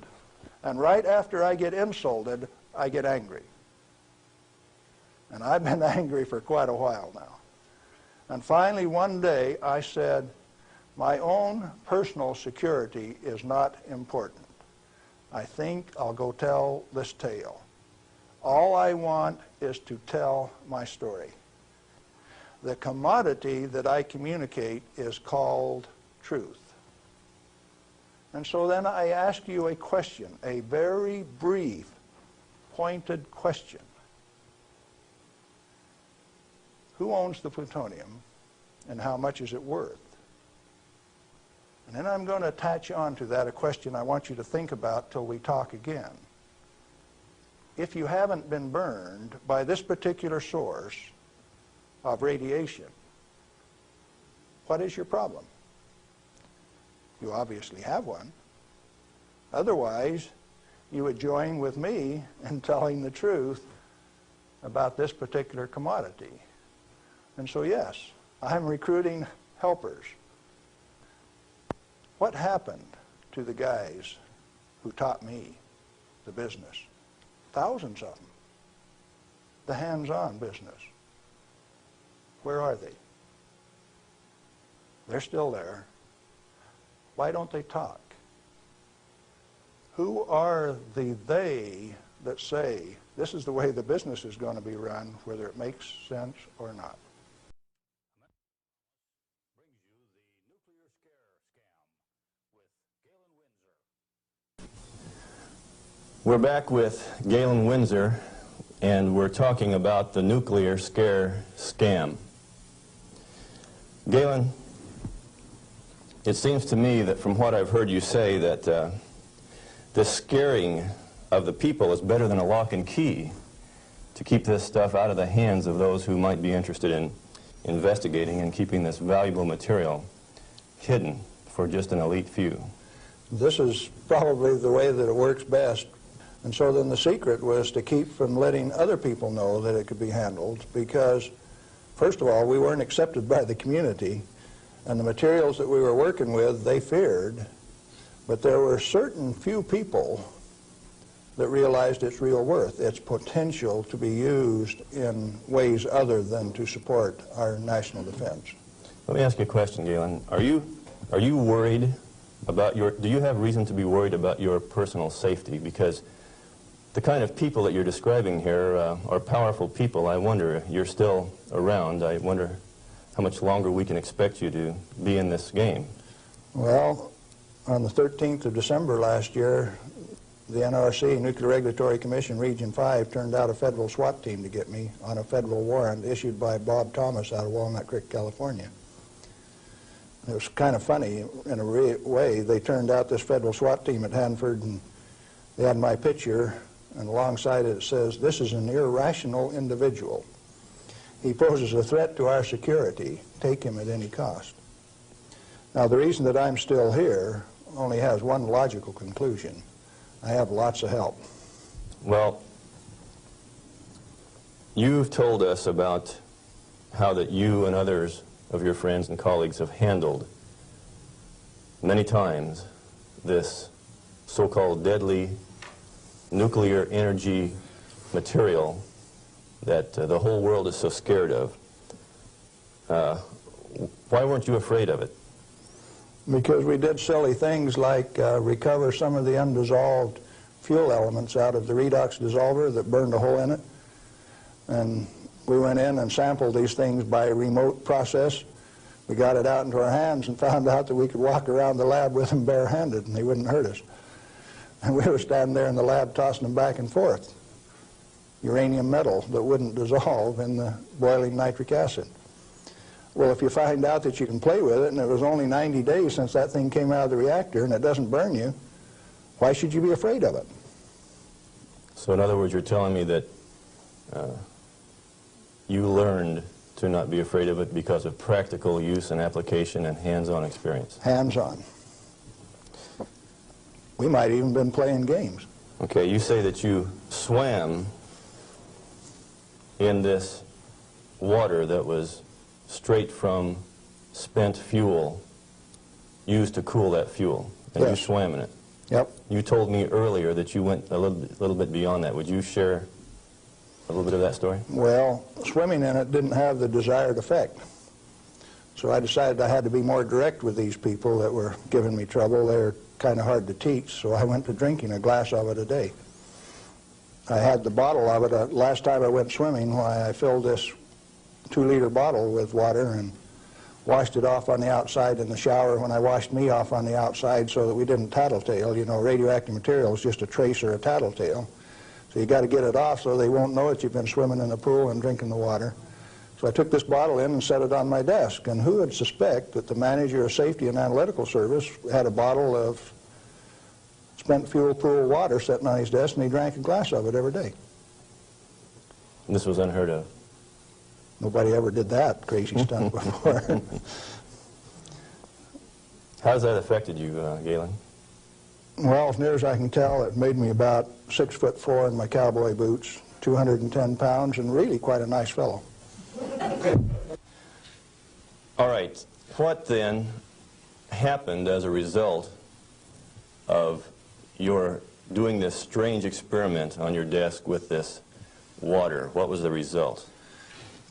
And right after I get insulted, I get angry. And I've been angry for quite a while now. And finally, one day, I said, my own personal security is not important. I think I'll go tell this tale. All I want is to tell my story. The commodity that I communicate is called truth. And so then I ask you a question, a very brief, pointed question. Who owns the plutonium, and how much is it worth? And then I'm going to attach on to that a question I want you to think about till we talk again. If you haven't been burned by this particular source of radiation, what is your problem? You obviously have one. Otherwise, you would join with me in telling the truth about this particular commodity. And so, yes, I'm recruiting helpers. What happened to the guys who taught me the business? Thousands of them. The hands-on business. Where are they? They're still there. Why don't they talk? Who are the they that say this is the way the business is going to be run, whether it makes sense or not? Brings you the nuclear scare scam with Galen Winsor. We're back with Galen Winsor, and we're talking about the nuclear scare scam. Galen, it seems to me that from what I've heard you say that the scaring of the people is better than a lock and key to keep this stuff out of the hands of those who might be interested in investigating and keeping this valuable material hidden for just an elite few. This is probably the way that it works best. And so then the secret was to keep from letting other people know that it could be handled, because first of all, we weren't accepted by the community, and the materials that we were working with, they feared, but there were certain few people that realized its real worth, its potential to be used in ways other than to support our national defense. Let me ask you a question, Galen. Are you worried about do you have reason to be worried about your personal safety? Because the kind of people that you're describing here are powerful people. I wonder, you're still around. I wonder how much longer we can expect you to be in this game. Well, on the 13th of December last year, the NRC, Nuclear Regulatory Commission, Region 5, turned out a federal SWAT team to get me on a federal warrant issued by Bob Thomas out of Walnut Creek, California. It was kind of funny in a way. They turned out this federal SWAT team at Hanford, and they had my picture, and alongside it says, "This is an irrational individual. He poses a threat to our security. Take him at any cost." Now, the reason that I'm still here only has one logical conclusion. I have lots of help. Well, you've told us about how that you and others of your friends and colleagues have handled many times this so-called deadly nuclear energy material that the whole world is so scared of. Why weren't you afraid of it? Because we did silly things like recover some of the undissolved fuel elements out of the redox dissolver that burned a hole in it. And we went in and sampled these things by remote process. We got it out into our hands and found out that we could walk around the lab with them barehanded and they wouldn't hurt us. And we were standing there in the lab tossing them back and forth. Uranium metal that wouldn't dissolve in the boiling nitric acid. Well, if you find out that you can play with it, and it was only 90 days since that thing came out of the reactor, and it doesn't burn you, why should you be afraid of it? So in other words, you're telling me that you learned to not be afraid of it because of practical use and application and hands-on experience. Hands-on. We might even been playing games. Okay, you say that you swam in this water that was straight from spent fuel used to cool that fuel, and Yes. you swam in it. Yep. You told me earlier that you went a little bit beyond that. Would you share a little bit of that story? Well, swimming in it didn't have the desired effect. So I decided I had to be more direct with these people that were giving me trouble. They were kind of hard to teach, so I went to drinking a glass of it a day. I had the bottle of it. Last time I went swimming, why I filled this 2-liter bottle with water and washed it off on the outside in the shower when I washed me off on the outside so that we didn't tattletale. You know, radioactive material is just a trace or a tattletale. So you got to get it off so they won't know that you've been swimming in the pool and drinking the water. So I took this bottle in and set it on my desk. And who would suspect that the manager of safety and analytical service had a bottle of spent fuel pool water sitting on his desk, and he drank a glass of it every day. And this was unheard of. Nobody ever did that crazy stunt before. How has that affected you, Galen? Well, as near as I can tell, it made me about 6'4" in my cowboy boots, 210 pounds, and really quite a nice fellow. All right. What then happened as a result of your doing this strange experiment on your desk with this water? What was the result?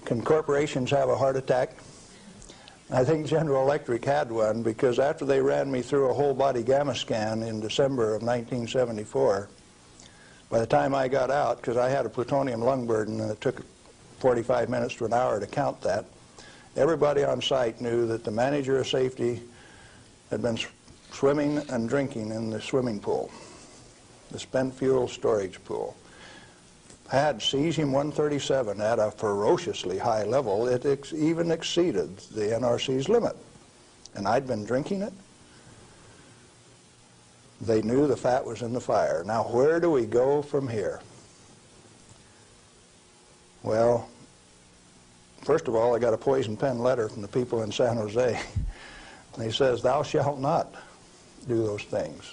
Can corporations have a heart attack? I think General Electric had one, because after they ran me through a whole body gamma scan in December of 1974, by the time I got out, because I had a plutonium lung burden and it took 45 minutes to an hour to count that, everybody on site knew that the manager of safety had been swimming and drinking in the swimming pool, the spent fuel storage pool. Had cesium-137 at a ferociously high level. It even exceeded the NRC's limit. And I'd been drinking it. They knew the fat was in the fire. Now, where do we go from here? Well, first of all, I got a poison pen letter from the people in San Jose. And he says, "Thou shalt not do those things.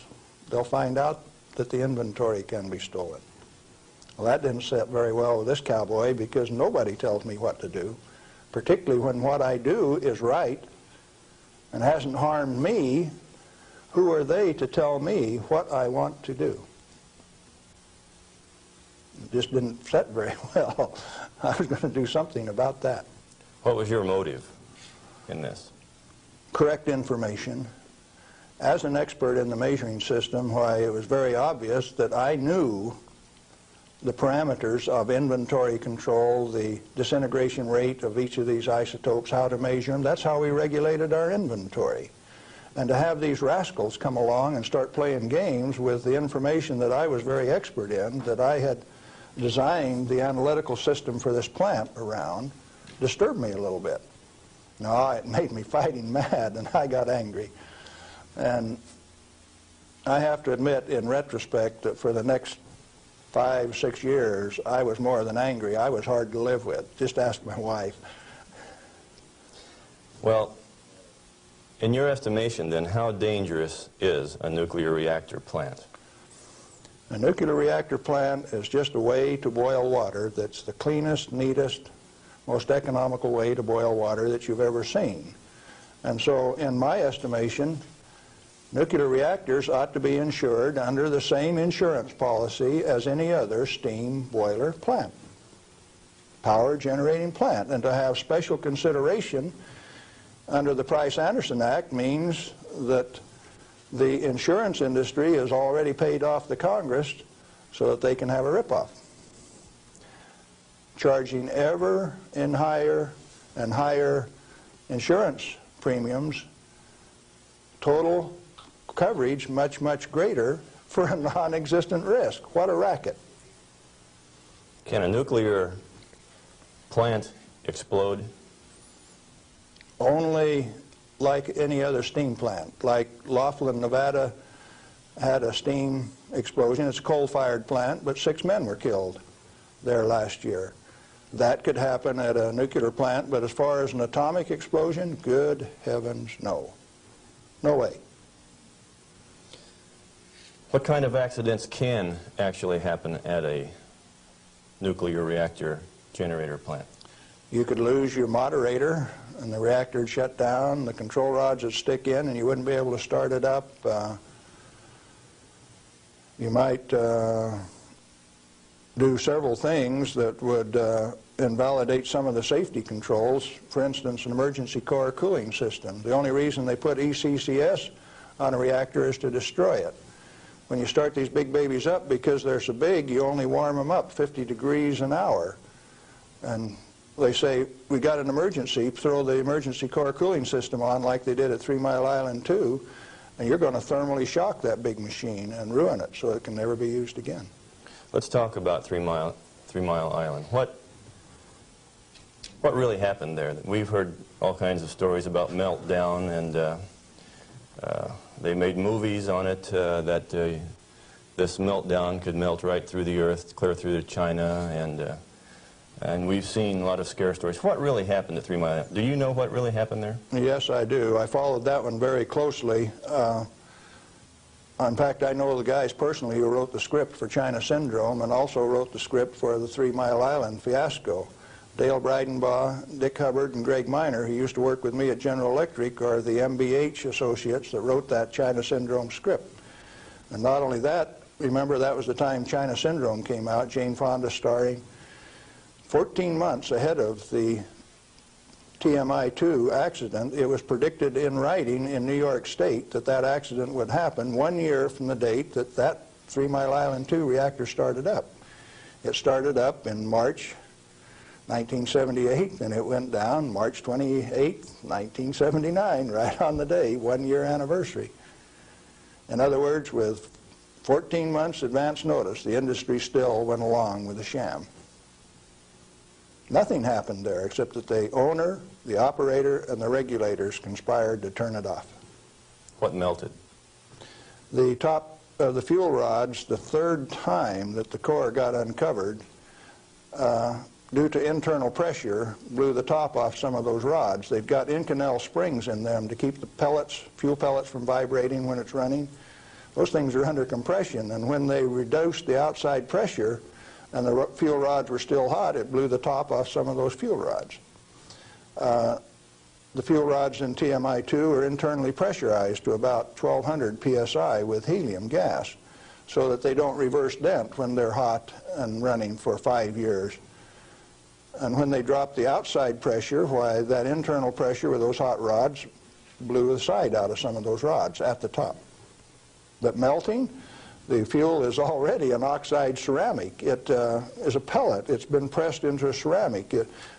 They'll find out that the inventory can be stolen." Well, that didn't sit very well with this cowboy, because nobody tells me what to do, particularly when what I do is right and hasn't harmed me. Who are they to tell me what I want to do? It just didn't sit very well. I was going to do something about that. What was your motive in this? Correct information. As an expert in the measuring system, why, it was very obvious that I knew the parameters of inventory control, the disintegration rate of each of these isotopes, how to measure them. That's how we regulated our inventory. And to have these rascals come along and start playing games with the information that I was very expert in, that I had designed the analytical system for this plant around, disturbed me a little bit. No, it made me fighting mad, and I got angry. And I have to admit, in retrospect, that for the next 5, 6 years, I was more than angry. I was hard to live with. Just ask my wife. Well, in your estimation, then, how dangerous is a nuclear reactor plant? A nuclear reactor plant is just a way to boil water that's the cleanest, neatest, most economical way to boil water that you've ever seen. And so, in my estimation, nuclear reactors ought to be insured under the same insurance policy as any other steam boiler plant, power generating plant. And to have special consideration under the Price-Anderson Act means that the insurance industry has already paid off the Congress so that they can have a ripoff, charging ever and higher insurance premiums, total coverage much, much greater for a non-existent risk. What a racket. Can a nuclear plant explode? Only like any other steam plant. Like Laughlin, Nevada had a steam explosion. It's a coal-fired plant, but 6 men were killed there last year. That could happen at a nuclear plant, but as far as an atomic explosion, good heavens, no. No way. What kind of accidents can actually happen at a nuclear reactor generator plant? You could lose your moderator and the reactor would shut down, the control rods would stick in and you wouldn't be able to start it up. You might do several things that would invalidate some of the safety controls. For instance, an emergency core cooling system. The only reason they put ECCS on a reactor is to destroy it. When you start these big babies up, because they're so big, you only warm them up 50 degrees an hour. And they say, we got an emergency, throw the emergency core cooling system on like they did at 3 Mile Island 2, and you're going to thermally shock that big machine and ruin it so it can never be used again. Let's talk about 3 Mile Island. What really happened there? We've heard all kinds of stories about meltdown, and they made movies on it that this meltdown could melt right through the earth, clear through to China, and we've seen a lot of scare stories. What really happened at 3 Mile Island? Do you know what really happened there? Yes, I do. I followed that one very closely. In fact, I know the guys personally who wrote the script for China Syndrome and also wrote the script for the 3 Mile Island fiasco. Dale Breidenbaugh, Dick Hubbard, and Greg Miner, who used to work with me at General Electric, are the MBH associates that wrote that China Syndrome script. And not only that, remember that was the time China Syndrome came out, Jane Fonda starring. 14 months ahead of the TMI-2 accident, it was predicted in writing in New York State that that accident would happen 1 year from the date that that 3 Mile Island 2 reactor started up. It started up in March 1978, and it went down March 28, 1979, right on the day, 1 year anniversary. In other words, with 14 months advance notice, the industry still went along with the sham. Nothing happened there except that the owner, the operator, and the regulators conspired to turn it off. What melted? The top of the fuel rods, the third time that the core got uncovered, due to internal pressure, blew the top off some of those rods. They've got Inconel springs in them to keep the pellets, fuel pellets from vibrating when it's running. Those things are under compression, and when they reduced the outside pressure and the fuel rods were still hot, it blew the top off some of those fuel rods. The fuel rods in TMI-2 are internally pressurized to about 1200 psi with helium gas so that they don't reverse dent when they're hot and running for 5 years. And when they drop the outside pressure, why, that internal pressure with those hot rods blew the side out of some of those rods at the top. But melting, the fuel is already an oxide ceramic. It is a pellet. It's been pressed into a ceramic.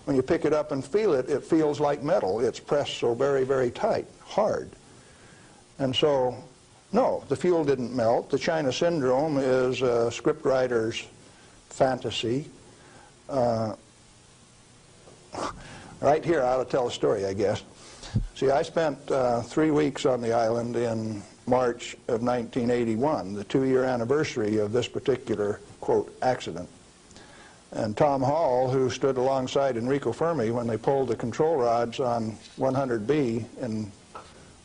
When you pick it up and feel it, it feels like metal. It's pressed so very, very tight, hard. And so, no, the fuel didn't melt. The China Syndrome is a scriptwriter's fantasy. Right here, I ought to tell a story, I guess. See, I spent 3 weeks on the island in March of 1981, the 2-year anniversary of this particular, quote, accident. And Tom Hall, who stood alongside Enrico Fermi when they pulled the control rods on 100B in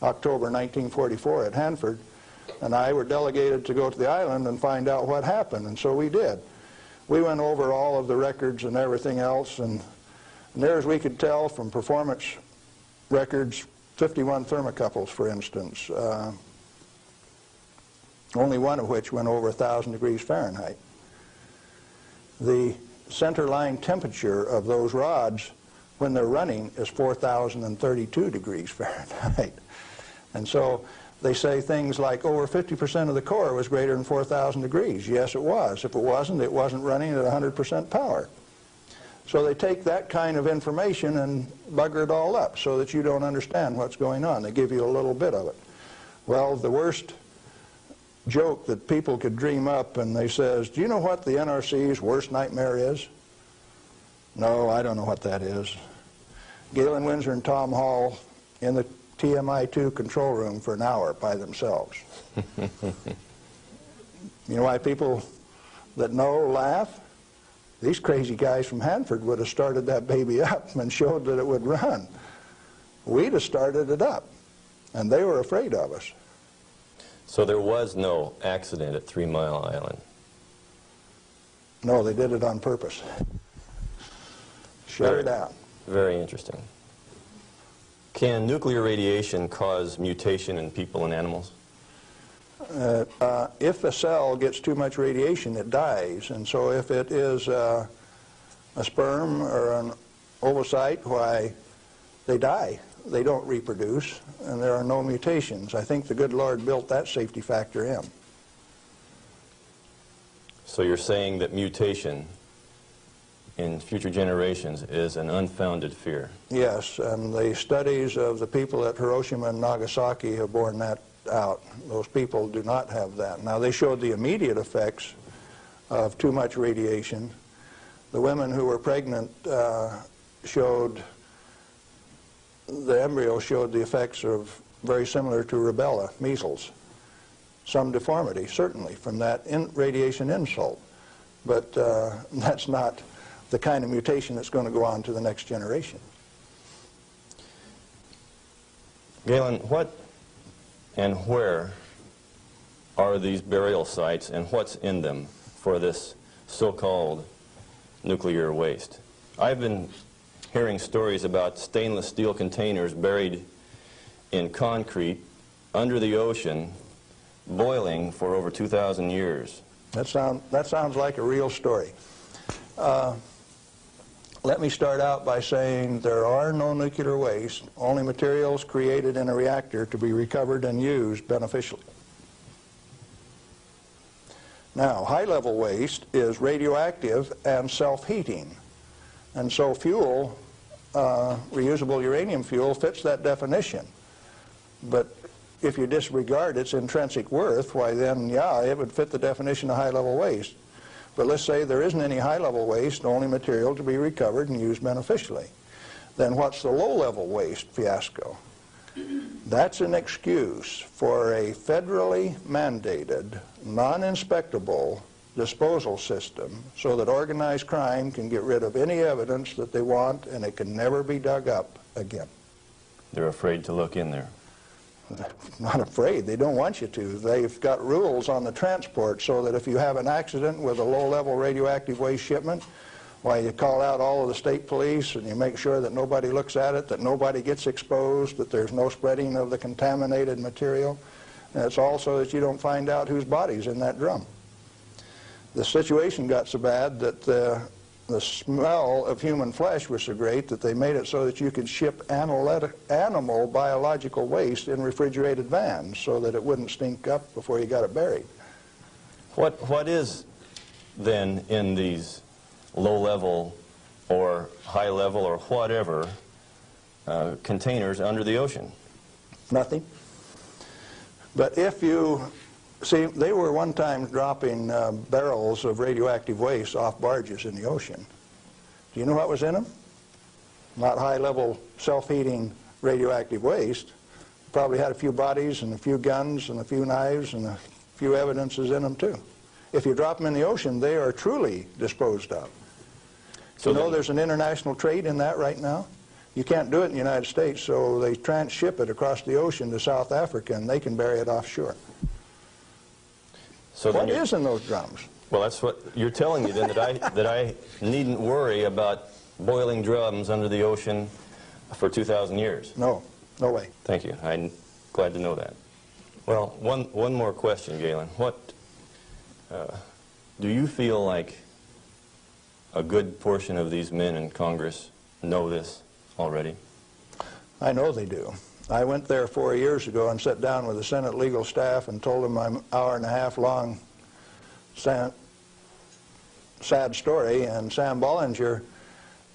October 1944 at Hanford, and I were delegated to go to the island and find out what happened, and so we did. We went over all of the records and everything else, and there, as we could tell from performance records, 51 thermocouples, for instance, only one of which went over 1,000 degrees Fahrenheit. The center line temperature of those rods when they're running is 4,032 degrees Fahrenheit. And so they say things like over 50% of the core was greater than 4,000 degrees. Yes, it was. If it wasn't running at 100% power. So they take that kind of information and bugger it all up so that you don't understand what's going on. They give you a little bit of it. Well, the worst joke that people could dream up, and they says, do you know what the NRC's worst nightmare is? No, I don't know what that is. Galen, Winsor, and Tom Hall in the TMI-2 control room for an hour by themselves. You know why people that know laugh? These crazy guys from Hanford would have started that baby up and showed that it would run. We'd have started it up, and they were afraid of us. So there was no accident at 3 Mile Island? No, they did it on purpose. Shut it down. Very interesting. Can nuclear radiation cause mutation in people and animals? If a cell gets too much radiation, it dies. And so if it is a sperm or an ovocyte, why, they die. They don't reproduce, and there are no mutations. I think the good Lord built that safety factor in. So you're saying that mutation in future generations is an unfounded fear? Yes, and the studies of the people at Hiroshima and Nagasaki have borne that out. Those people do not have that. Now, they showed the immediate effects of too much radiation. The women who were pregnant showed, the embryo showed the effects of very similar to rubella, measles. Some deformity, certainly, from that radiation insult. But that's not the kind of mutation that's going to go on to the next generation. Galen, what and where are these burial sites, and what's in them for this so-called nuclear waste? I've been hearing stories about stainless steel containers buried in concrete under the ocean, boiling for over 2,000 years. That sounds like a real story. Let me start out by saying there are no nuclear waste, only materials created in a reactor to be recovered and used beneficially. Now, high-level waste is radioactive and self-heating. And so fuel, reusable uranium fuel, fits that definition. But if you disregard its intrinsic worth, why then, yeah, it would fit the definition of high-level waste. But let's say there isn't any high-level waste, only material to be recovered and used beneficially. Then what's the low-level waste fiasco? That's an excuse for a federally mandated, non-inspectable disposal system so that organized crime can get rid of any evidence that they want, and it can never be dug up again. They're afraid to look in there. Not afraid. They don't want you to. They've got rules on the transport so that if you have an accident with a low-level radioactive waste shipment, why, you call out all of the state police and you make sure that nobody looks at it, that nobody gets exposed, that there's no spreading of the contaminated material. And it's also that you don't find out whose body's in that drum. The situation got so bad that the smell of human flesh was so great that they made it so that you could ship animal biological waste in refrigerated vans so that it wouldn't stink up before you got it buried. What is then in these low-level or high-level or whatever containers under the ocean? Nothing. But if you see, they were one time dropping barrels of radioactive waste off barges in the ocean. Do you know what was in them? Not high-level self-heating radioactive waste. Probably had a few bodies and a few guns and a few knives and a few evidences in them too. If you drop them in the ocean, they are truly disposed of. So you know there's an international trade in that right now? You can't do it in the United States, so they transship it across the ocean to South Africa, and they can bury it offshore. So what is in those drums? Well, that's what you're telling me then, that I needn't worry about boiling drums under the ocean for 2,000 years. No, no way. Thank you. I'm glad to know that. Well, one more question, Galen. What do you feel like a good portion of these men in Congress know this already? I know they do. I went there 4 years ago and sat down with the Senate legal staff and told them my hour-and-a-half-long sad story, and Sam Bollinger,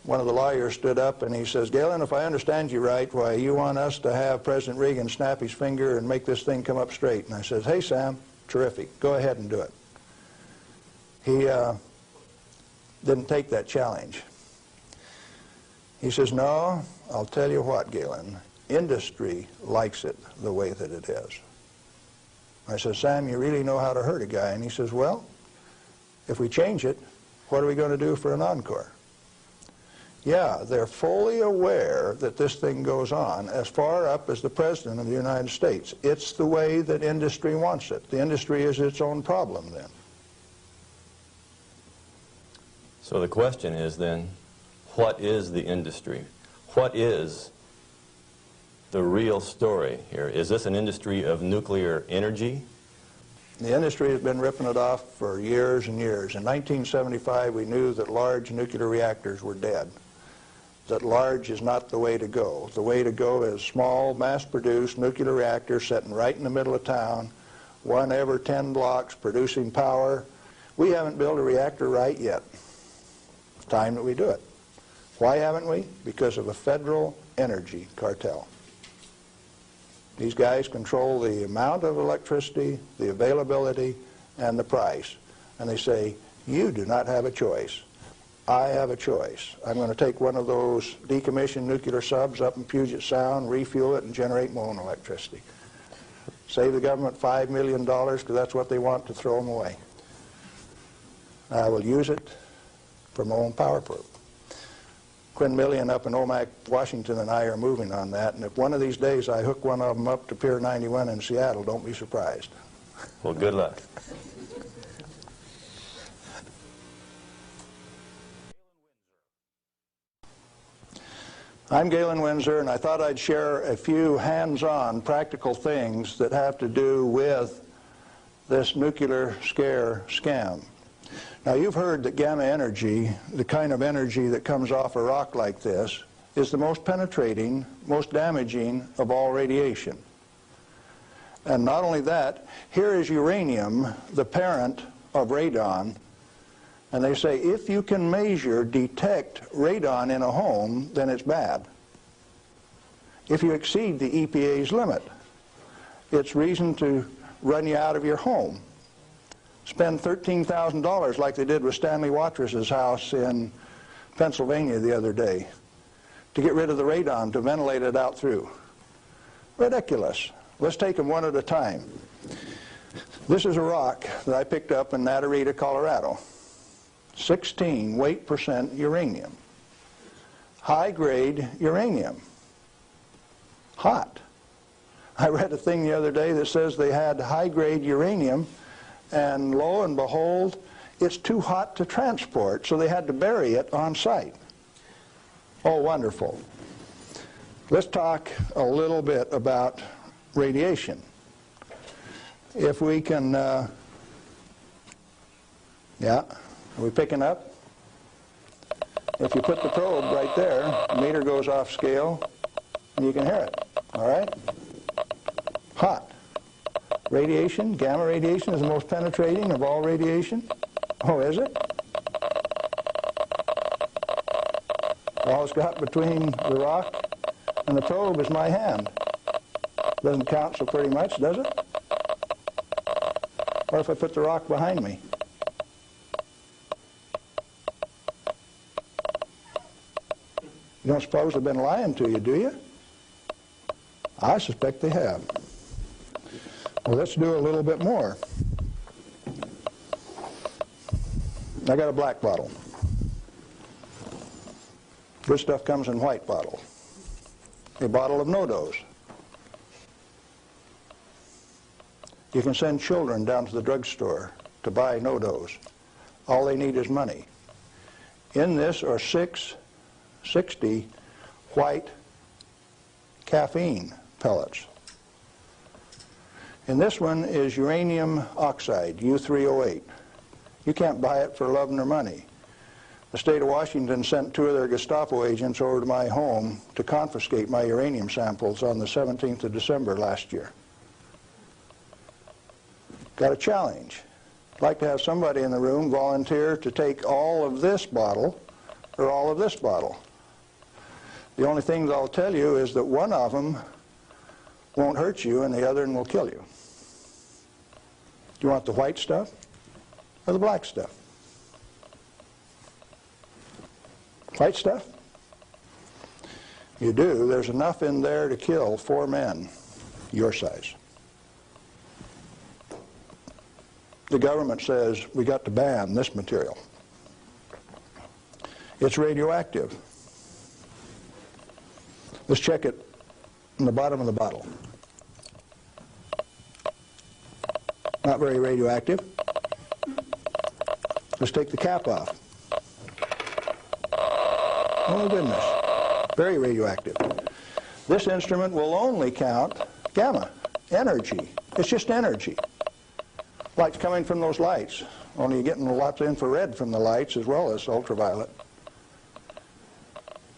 one of the lawyers, stood up and he says, "Galen, if I understand you right, why, you want us to have President Reagan snap his finger and make this thing come up straight." And I says, "Hey, Sam, terrific. Go ahead and do it." He didn't take that challenge. He says, "No, I'll tell you what, Galen, industry likes it the way that it is." I said, "Sam, you really know how to hurt a guy." And he says, "Well, if we change it, what are we going to do for an encore?" Yeah, they're fully aware that this thing goes on as far up as the President of the United States. It's the way that industry wants it. The industry is its own problem then. So the question is then, what is the industry? What is the real story here? Is this an industry of nuclear energy? The industry has been ripping it off for years and years. In 1975, we knew that large nuclear reactors were dead, that large is not the way to go. The way to go is small, mass-produced nuclear reactors sitting right in the middle of town, one every 10 blocks, producing power. We haven't built a reactor right yet. It's time that we do it. Why haven't we? Because of a federal energy cartel. These guys control the amount of electricity, the availability, and the price. And they say, you do not have a choice. I have a choice. I'm going to take one of those decommissioned nuclear subs up in Puget Sound, refuel it, and generate my own electricity. Save the government $5 million because that's what they want to throw them away. I will use it for my own power plant. Quinn Millian up in Omak, Washington, and I are moving on that, and if one of these days I hook one of them up to Pier 91 in Seattle, don't be surprised. Well, good luck. I'm Galen Winsor, and I thought I'd share a few hands-on practical things that have to do with this nuclear scare scam. Now, you've heard that gamma energy, the kind of energy that comes off a rock like this, is the most penetrating, most damaging of all radiation. And not only that, here is uranium, the parent of radon, and they say if you can measure, detect radon in a home, then it's bad. If you exceed the EPA's limit, it's reason to run you out of your home. Spend $13,000 like they did with Stanley Watrous' house in Pennsylvania the other day to get rid of the radon, to ventilate it out through. Ridiculous. Let's take them one at a time. This is a rock that I picked up in Natarita, Colorado. 16 weight % uranium. High-grade uranium. Hot. I read a thing the other day that says they had high-grade uranium, and lo and behold, it's too hot to transport, so they had to bury it on site. Oh, wonderful. Let's talk a little bit about radiation. If we can, yeah, are we picking up? If you put the probe right there, the meter goes off scale, and you can hear it, all right? Hot. Radiation, gamma radiation, is the most penetrating of all radiation. Oh, is it? All it's got between the rock and the probe is my hand. Doesn't count so pretty much, does it? What if I put the rock behind me? You don't suppose they've been lying to you, do you? I suspect they have. Well, let's do a little bit more. I got a black bottle. This stuff comes in white bottle. A bottle of no-dose. You can send children down to the drugstore to buy no-dose. All they need is money. In this are 660 white caffeine pellets. And this one is uranium oxide, U308. You can't buy it for love nor money. the state of Washington sent 2 of their Gestapo agents over to my home to confiscate my uranium samples on the 17th of December last year. Got a challenge. I'd like to have somebody in the room volunteer to take all of this bottle or all of this bottle. The only thing that I'll tell you is that one of them won't hurt you and the other one will kill you. Do you want the white stuff or the black stuff? White stuff? You do. There's enough in there to kill 4 men your size. The government says we got to ban this material. It's radioactive. Let's check it in the bottom of the bottle. Not very radioactive. Let's take the cap off. Oh goodness, very radioactive. This instrument will only count gamma, energy. It's just energy. Light's coming from those lights, only you're getting lots of infrared from the lights as well as ultraviolet.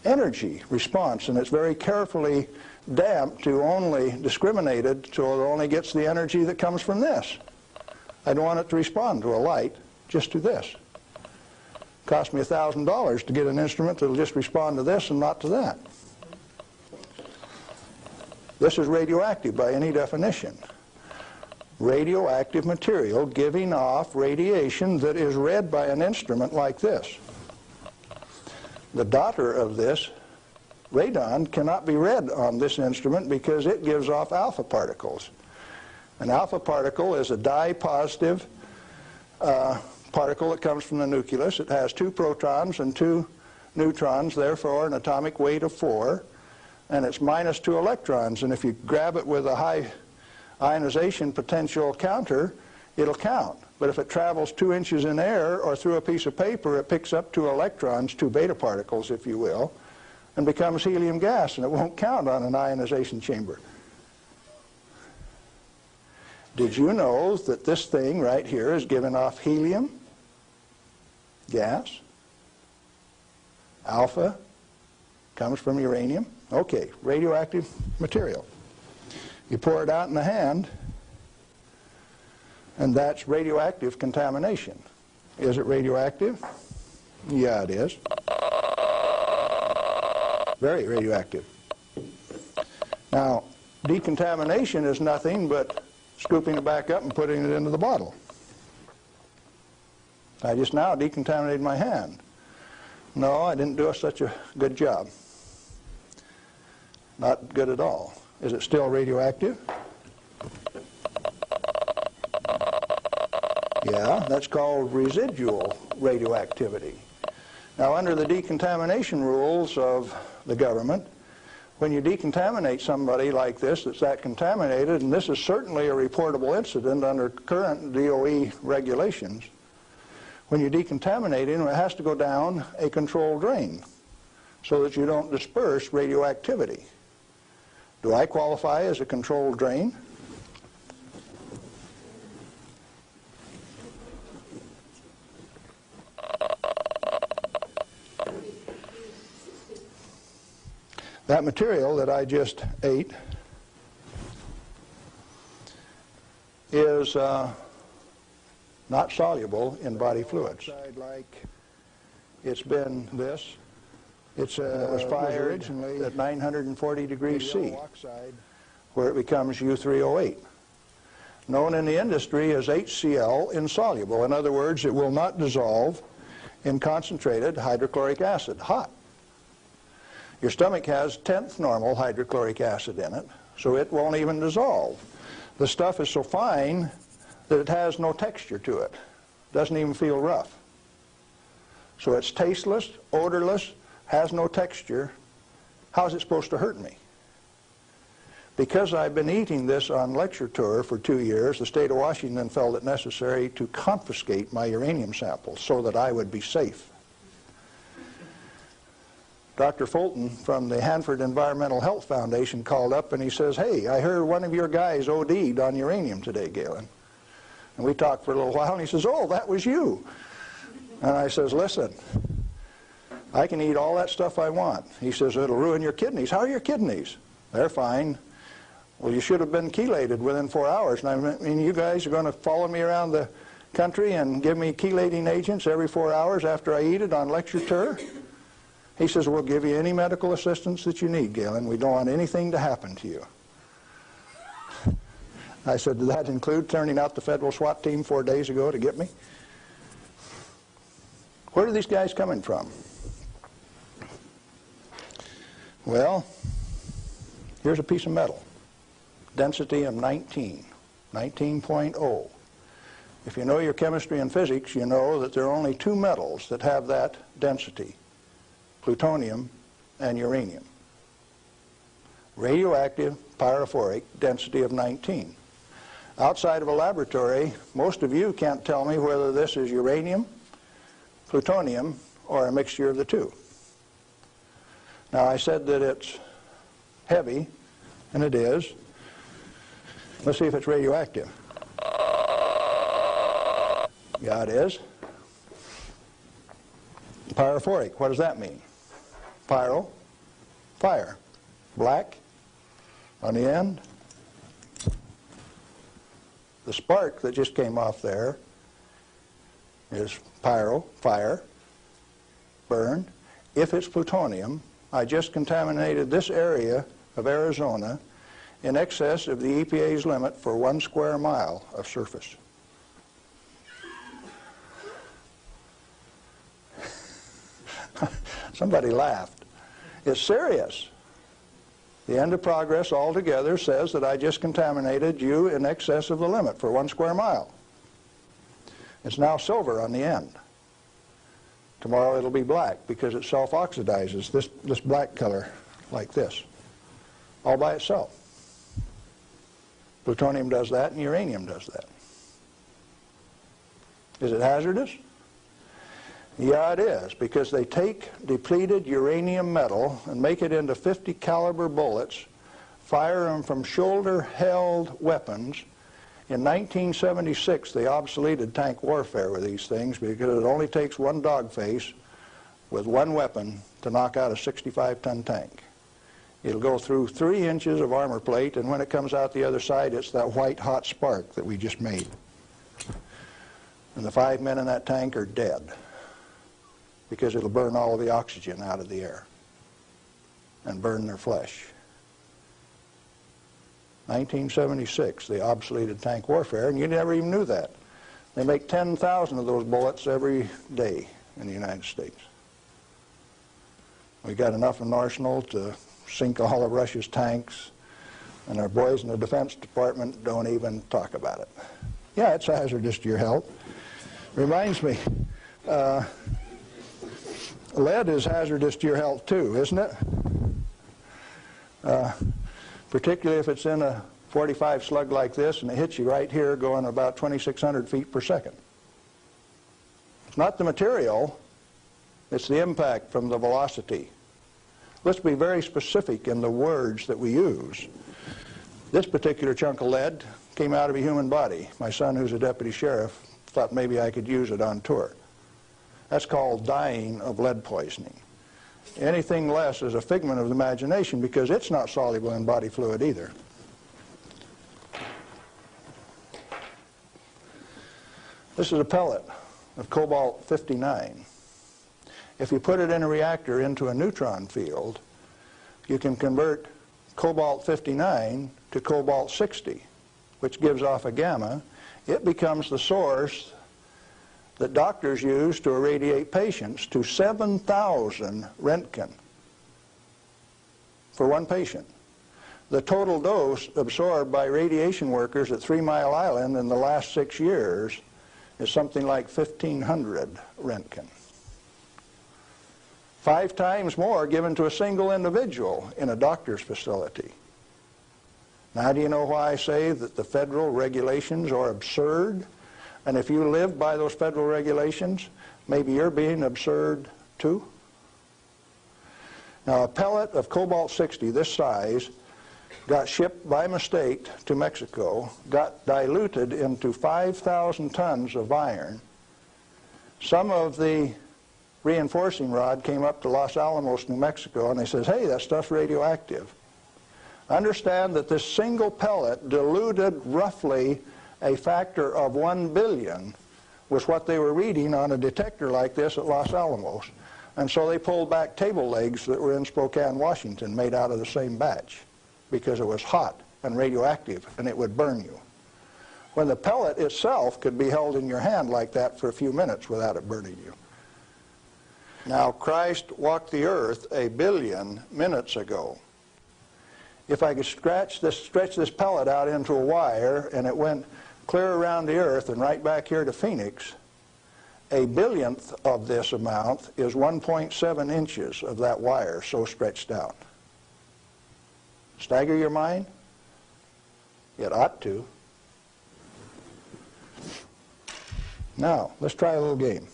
Energy response, and it's very carefully damped to only discriminated so it only gets the energy that comes from this. I don't want it to respond to a light, just to this. Cost me $1,000 to get an instrument that will just respond to this and not to that. This is radioactive by any definition. Radioactive material giving off radiation that is read by an instrument like this. The daughter of this, radon, cannot be read on this instrument because it gives off alpha particles. An alpha particle is a dye-positive particle that comes from the nucleus. It has 2 protons and 2 neutrons, therefore an atomic weight of 4, and it's minus 2 electrons. And if you grab it with a high ionization potential counter, it'll count. But if it travels 2 inches in air or through a piece of paper, it picks up 2 electrons, 2 beta particles, if you will, and becomes helium gas, and it won't count on an ionization chamber. Did you know that this thing right here is giving off helium gas? Alpha comes from uranium. Okay, radioactive material. You pour it out in the hand, and that's radioactive contamination. Is it radioactive? Yeah, it is. Very radioactive. Now, decontamination is nothing but scooping it back up and putting it into the bottle. I just now decontaminated my hand. No, I didn't do such a good job. Not good at all. Is it still radioactive? Yeah, that's called residual radioactivity. Now, under the decontamination rules of the government, when you decontaminate somebody like this that's that contaminated, and this is certainly a reportable incident under current DOE regulations, when you decontaminate him, it has to go down a controlled drain so that you don't disperse radioactivity. Do I qualify as a controlled drain? That material that I just ate is not soluble in body fluids. Like it's been this. It was fired originally at 940 degrees C, where it becomes U3O8. Known in the industry as HCl insoluble. In other words, it will not dissolve in concentrated hydrochloric acid, hot. Your stomach has 10th normal hydrochloric acid in it, so it won't even dissolve. The stuff is so fine that it has no texture to it. Doesn't even feel rough. So it's tasteless, odorless, has no texture. How's it supposed to hurt me? Because I've been eating this on lecture tour for 2 years, the state of Washington felt it necessary to confiscate my uranium samples so that I would be safe. Dr. Fulton from the Hanford Environmental Health Foundation called up and he says, "Hey, I heard one of your guys OD'd on uranium today, Galen." And we talked for a little while and he says, "Oh, that was you." And I says, "Listen, I can eat all that stuff I want. He says, it'll ruin your kidneys. How are your kidneys? They're fine. Well, you should have been chelated within 4 hours. And I mean, you guys are going to follow me around the country and give me chelating agents every 4 hours after I eat it on lecture tour? He says, we'll give you any medical assistance that you need, Galen. We don't want anything to happen to you. I said, did that include turning out the federal SWAT team 4 days ago to get me? Where are these guys coming from? Well, here's a piece of metal. Density of 19, 19.0. If you know your chemistry and physics, you know that there are only two metals that have that density, plutonium and uranium. Radioactive, pyrophoric, density of 19. Outside of a laboratory, most of you can't tell me whether this is uranium, plutonium, or a mixture of the two. Now, I said that it's heavy, and it is. Let's see if it's radioactive. Yeah, it is. Pyrophoric, what does that mean? Pyro, fire. Black on the end. The spark that just came off there is pyro, fire, burned. If it's plutonium, I just contaminated this area of Arizona in excess of the EPA's limit for 1 square mile of surface. Somebody laughed. It's serious. The end of progress altogether says that I just contaminated you in excess of the limit for 1 square mile. It's now silver on the end. Tomorrow it'll be black because it self-oxidizes, this black color like this, all by itself. Plutonium does that and uranium does that. Is it hazardous? Yeah, it is, because they take depleted uranium metal and make it into 50 caliber bullets, fire them from shoulder-held weapons. In 1976, they obsoleted tank warfare with these things because it only takes one dog face with one weapon to knock out a 65-ton tank. It'll go through 3 inches of armor plate, and when it comes out the other side, it's that white hot spark that we just made. And the 5 men in that tank are dead, because it'll burn all of the oxygen out of the air and burn their flesh. 1976, they obsoleted tank warfare, and you never even knew that. They make 10,000 of those bullets every day in the United States. We got enough in arsenal to sink all of Russia's tanks, and our boys in the Defense Department don't even talk about it. Yeah, it's hazardous to your health. Reminds me, lead is hazardous to your health too, isn't it? Particularly if it's in a 45 slug like this and it hits you right here going about 2,600 feet per second. It's not the material, it's the impact from the velocity. Let's be very specific in the words that we use. This particular chunk of lead came out of a human body. My son, who's a deputy sheriff, thought maybe I could use it on tour. That's called dying of lead poisoning. Anything less is a figment of the imagination because it's not soluble in body fluid either. This is a pellet of cobalt-59. If you put it in a reactor into a neutron field, you can convert cobalt-59 to cobalt-60, which gives off a gamma. It becomes the source that doctors use to irradiate patients to 7,000 Roentgen for one patient. The total dose absorbed by radiation workers at 3 Mile Island in the last 6 years is something like 1,500 Roentgen. 5 times more given to a single individual in a doctor's facility. Now, do you know why I say that the federal regulations are absurd? And if you live by those federal regulations, maybe you're being absurd too? Now, a pellet of cobalt-60 this size got shipped by mistake to Mexico, got diluted into 5,000 tons of iron. Some of the reinforcing rod came up to Los Alamos, New Mexico, and they says, hey, that stuff's radioactive. Understand that this single pellet diluted roughly a factor of 1 billion was what they were reading on a detector like this at Los Alamos. And so they pulled back table legs that were in Spokane, Washington, made out of the same batch, because it was hot and radioactive and it would burn you. When the pellet itself could be held in your hand like that for a few minutes without it burning you. Now, Christ walked the earth 1 billion minutes ago. If I could stretch this pellet out into a wire and it went clear around the earth and right back here to Phoenix, 1 billionth of this amount is 1.7 inches of that wire so stretched out. Stagger your mind? It ought to. Now, let's try a little game.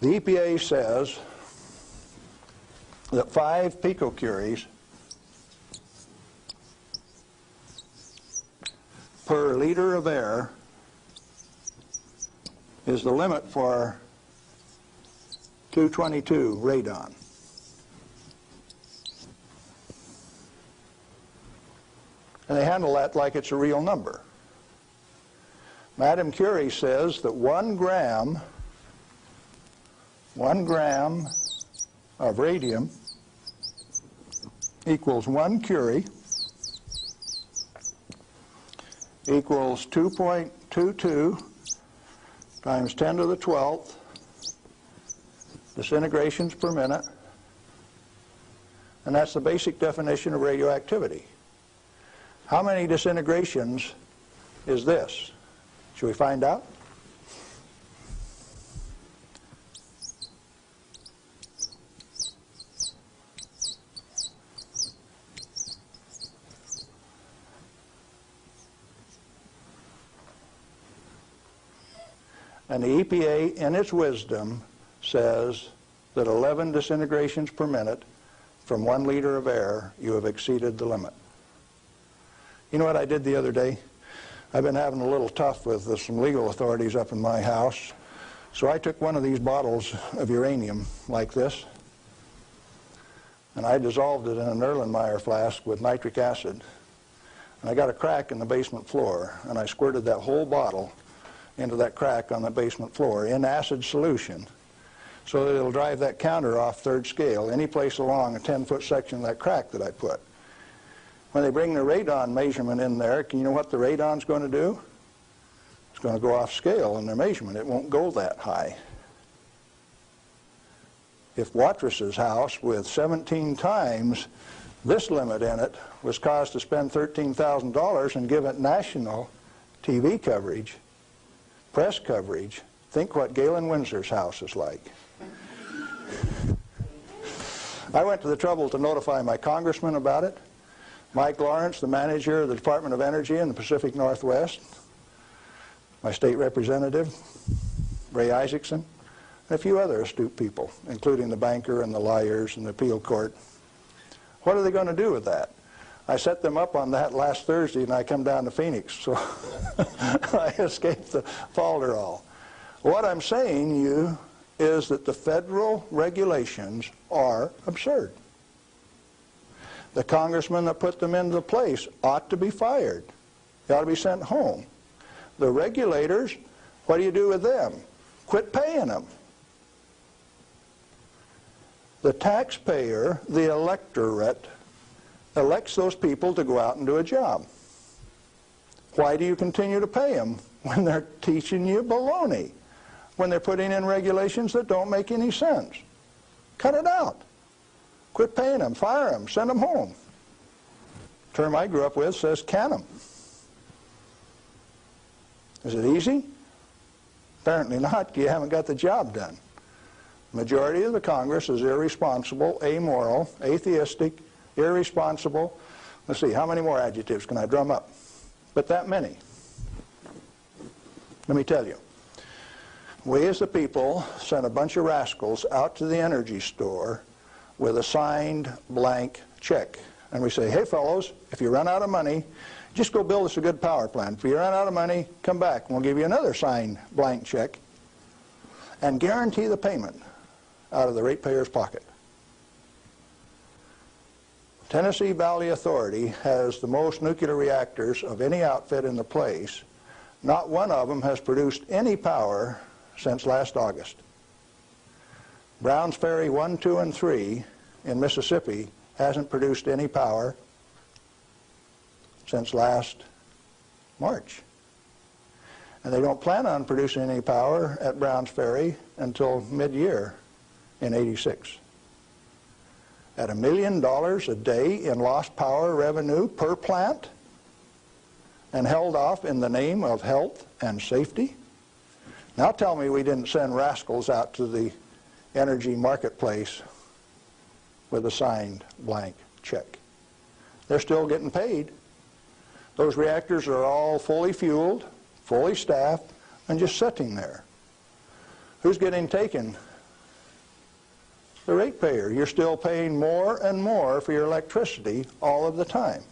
The EPA says that 5 picocuries per liter of air is the limit for 222 radon. And they handle that like it's a real number. Madame Curie says that 1 gram of radium equals 1 curie equals 2.22 times 10 to the 12th disintegrations per minute, and that's the basic definition of radioactivity. How many disintegrations is this? Should we find out? And the EPA, in its wisdom, says that 11 disintegrations per minute from 1 liter of air, you have exceeded the limit. You know what I did the other day? I've been having a little tough with some legal authorities up in my house. So I took one of these bottles of uranium like this, and I dissolved it in an Erlenmeyer flask with nitric acid. And I got a crack in the basement floor, and I squirted that whole bottle into that crack on the basement floor in acid solution so that it'll drive that counter off 3rd scale any place along a 10-foot section of that crack that I put. When they bring the radon measurement in there, you know what the radon's going to do? It's going to go off scale in their measurement. It won't go that high. If Watrous' house with 17 times this limit in it was caused to spend $13,000 and give it national TV coverage, press coverage, think what Galen Winsor's house is like. I went to the trouble to notify my congressman about it. Mike Lawrence, the manager of the Department of Energy in the Pacific Northwest, my state representative, Ray Isaacson, and a few other astute people, including the banker and the lawyers and the appeal court. What are they going to do with that? I set them up on that last Thursday, and I come down to Phoenix, so I escaped the falderall. What I'm saying to you is that the federal regulations are absurd. The congressman that put them into place ought to be fired. They ought to be sent home. The regulators, what do you do with them? Quit paying them. The taxpayer, the electorate, elects those people to go out and do a job. Why do you continue to pay them when they're teaching you baloney? When they're putting in regulations that don't make any sense? Cut it out. Quit paying them, fire them, send them home. The term I grew up with says can them. Is it easy? Apparently not. You haven't got the job done. The majority of the Congress is irresponsible, amoral, atheistic, irresponsible. Let's see, how many more adjectives can I drum up? But that many. Let me tell you. We as the people sent a bunch of rascals out to the energy store with a signed blank check. And we say, hey fellows, if you run out of money, just go build us a good power plant. If you run out of money, come back and we'll give you another signed blank check and guarantee the payment out of the ratepayer's pocket. Tennessee Valley Authority has the most nuclear reactors of any outfit in the place. Not one of them has produced any power since last August. Browns Ferry 1, 2, and 3 in Mississippi hasn't produced any power since last March. And they don't plan on producing any power at Browns Ferry until mid-year in '86. At $1 million a day in lost power revenue per plant, and held off in the name of health and safety? Now tell me we didn't send rascals out to the energy marketplace with a signed blank check. They're still getting paid. Those reactors are all fully fueled, fully staffed, and just sitting there. Who's getting taken? The ratepayer. You're still paying more and more for your electricity all of the time.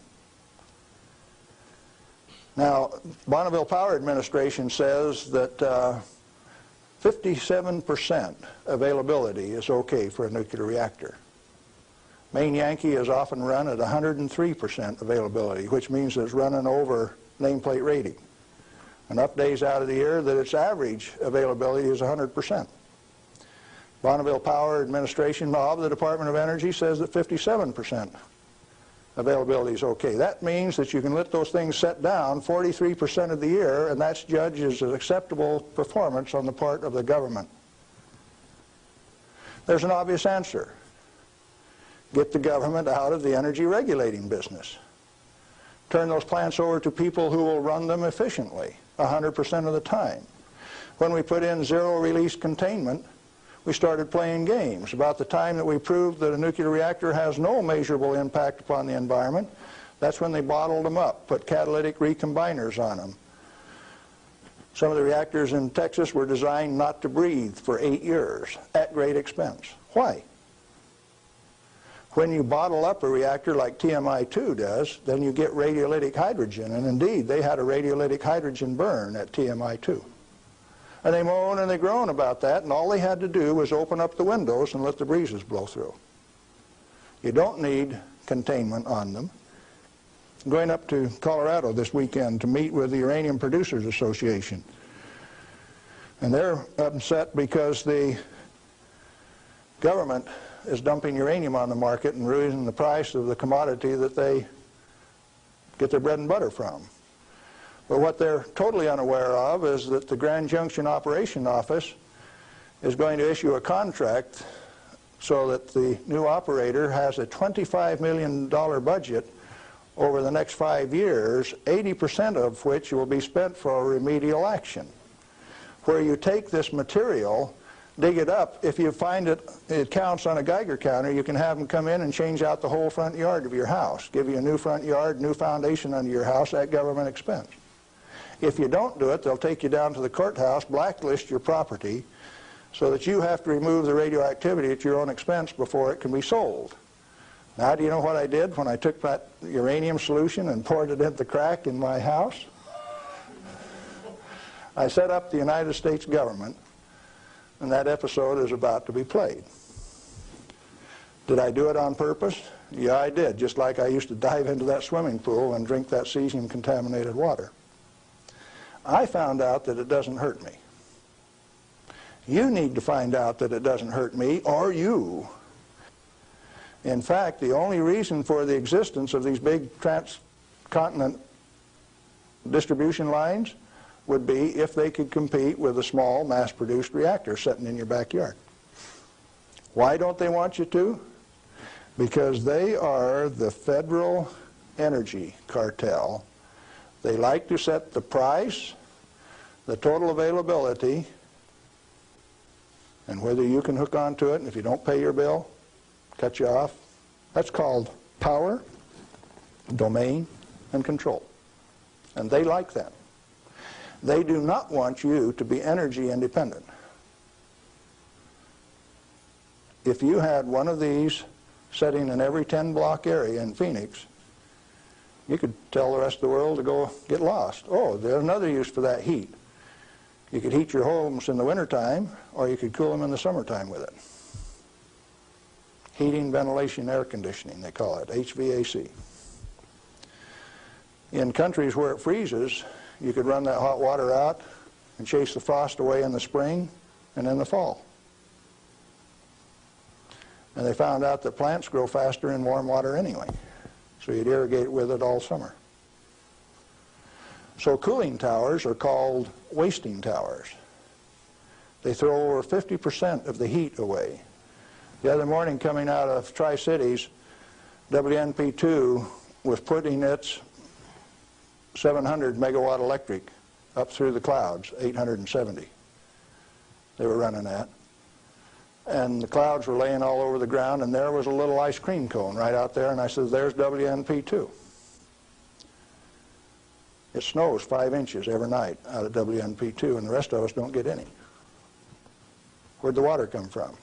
Now, Bonneville Power Administration says that 57% availability is okay for a nuclear reactor. Maine Yankee is often run at 103% availability, which means it's running over nameplate rating. Enough days out of the year that its average availability is 100%. Bonneville Power Administration of the Department of Energy says that 57% availability is okay. That means that you can let those things set down 43% of the year, and that's judged as an acceptable performance on the part of the government. There's an obvious answer. Get the government out of the energy regulating business. Turn those plants over to people who will run them efficiently 100% of the time. When we put in zero-release containment, we started playing games. About the time that we proved that a nuclear reactor has no measurable impact upon the environment, that's when they bottled them up, put catalytic recombiners on them. Some of the reactors in Texas were designed not to breathe for 8 years at great expense. Why? When you bottle up a reactor like TMI-2 does, then you get radiolytic hydrogen, and indeed they had a radiolytic hydrogen burn at TMI-2. And they moan and they groan about that, and all they had to do was open up the windows and let the breezes blow through. You don't need containment on them. I'm going up to Colorado this weekend to meet with the Uranium Producers Association. And they're upset because the government is dumping uranium on the market and raising the price of the commodity that they get their bread and butter from. But what they're totally unaware of is that the Grand Junction Operation Office is going to issue a contract so that the new operator has a $25 million budget over the next 5 years, 80% of which will be spent for remedial action. Where you take this material, dig it up, if you find it counts on a Geiger counter, you can have them come in and change out the whole front yard of your house, give you a new front yard, new foundation under your house at government expense. If you don't do it, they'll take you down to the courthouse, blacklist your property, so that you have to remove the radioactivity at your own expense before it can be sold. Now, do you know what I did when I took that uranium solution and poured it into the crack in my house? I set up the United States government, and that episode is about to be played. Did I do it on purpose? Yeah, I did, just like I used to dive into that swimming pool and drink that cesium-contaminated water. I found out that it doesn't hurt me. You need to find out that it doesn't hurt me, or you. In fact, the only reason for the existence of these big transcontinent distribution lines would be if they could compete with a small mass-produced reactor sitting in your backyard. Why don't they want you to? Because they are the federal energy cartel. They like to set the price, the total availability, and whether you can hook onto it, and if you don't pay your bill, cut you off. That's called power, domain, and control. And they like that. They do not want you to be energy independent. If you had one of these sitting in every 10-block area in Phoenix, you could tell the rest of the world to go get lost. Oh, there's another use for that heat. You could heat your homes in the wintertime, or you could cool them in the summertime with it. heating, ventilation, air conditioning, they call it, HVAC. In countries where it freezes, you could run that hot water out and chase the frost away in the spring and in the fall. And they found out that plants grow faster in warm water anyway, so you'd irrigate with it all summer. So cooling towers are called wasting towers. They throw over 50% of the heat away. The other morning, coming out of Tri-Cities, WNP2 was putting its 700 megawatt electric up through the clouds, 870 they were running at. And the clouds were laying all over the ground, and there was a little ice cream cone right out there, and I said, there's WNP2. It snows 5 inches every night out of WNP2, and the rest of us don't get any. Where'd the water come from?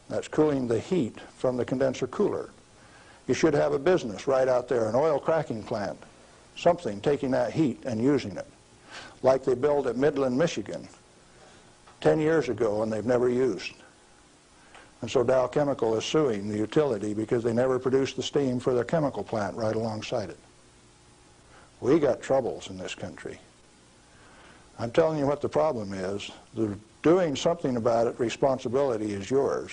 That's cooling the heat from the condenser cooler. You should have a business right out there, an oil cracking plant, something taking that heat and using it, like they built at Midland, Michigan 10 years ago and they've never used. And so Dow Chemical is suing the utility because they never produced the steam for their chemical plant right alongside it. We got troubles in this country. I'm telling you what the problem is. Doing something about it, responsibility is yours.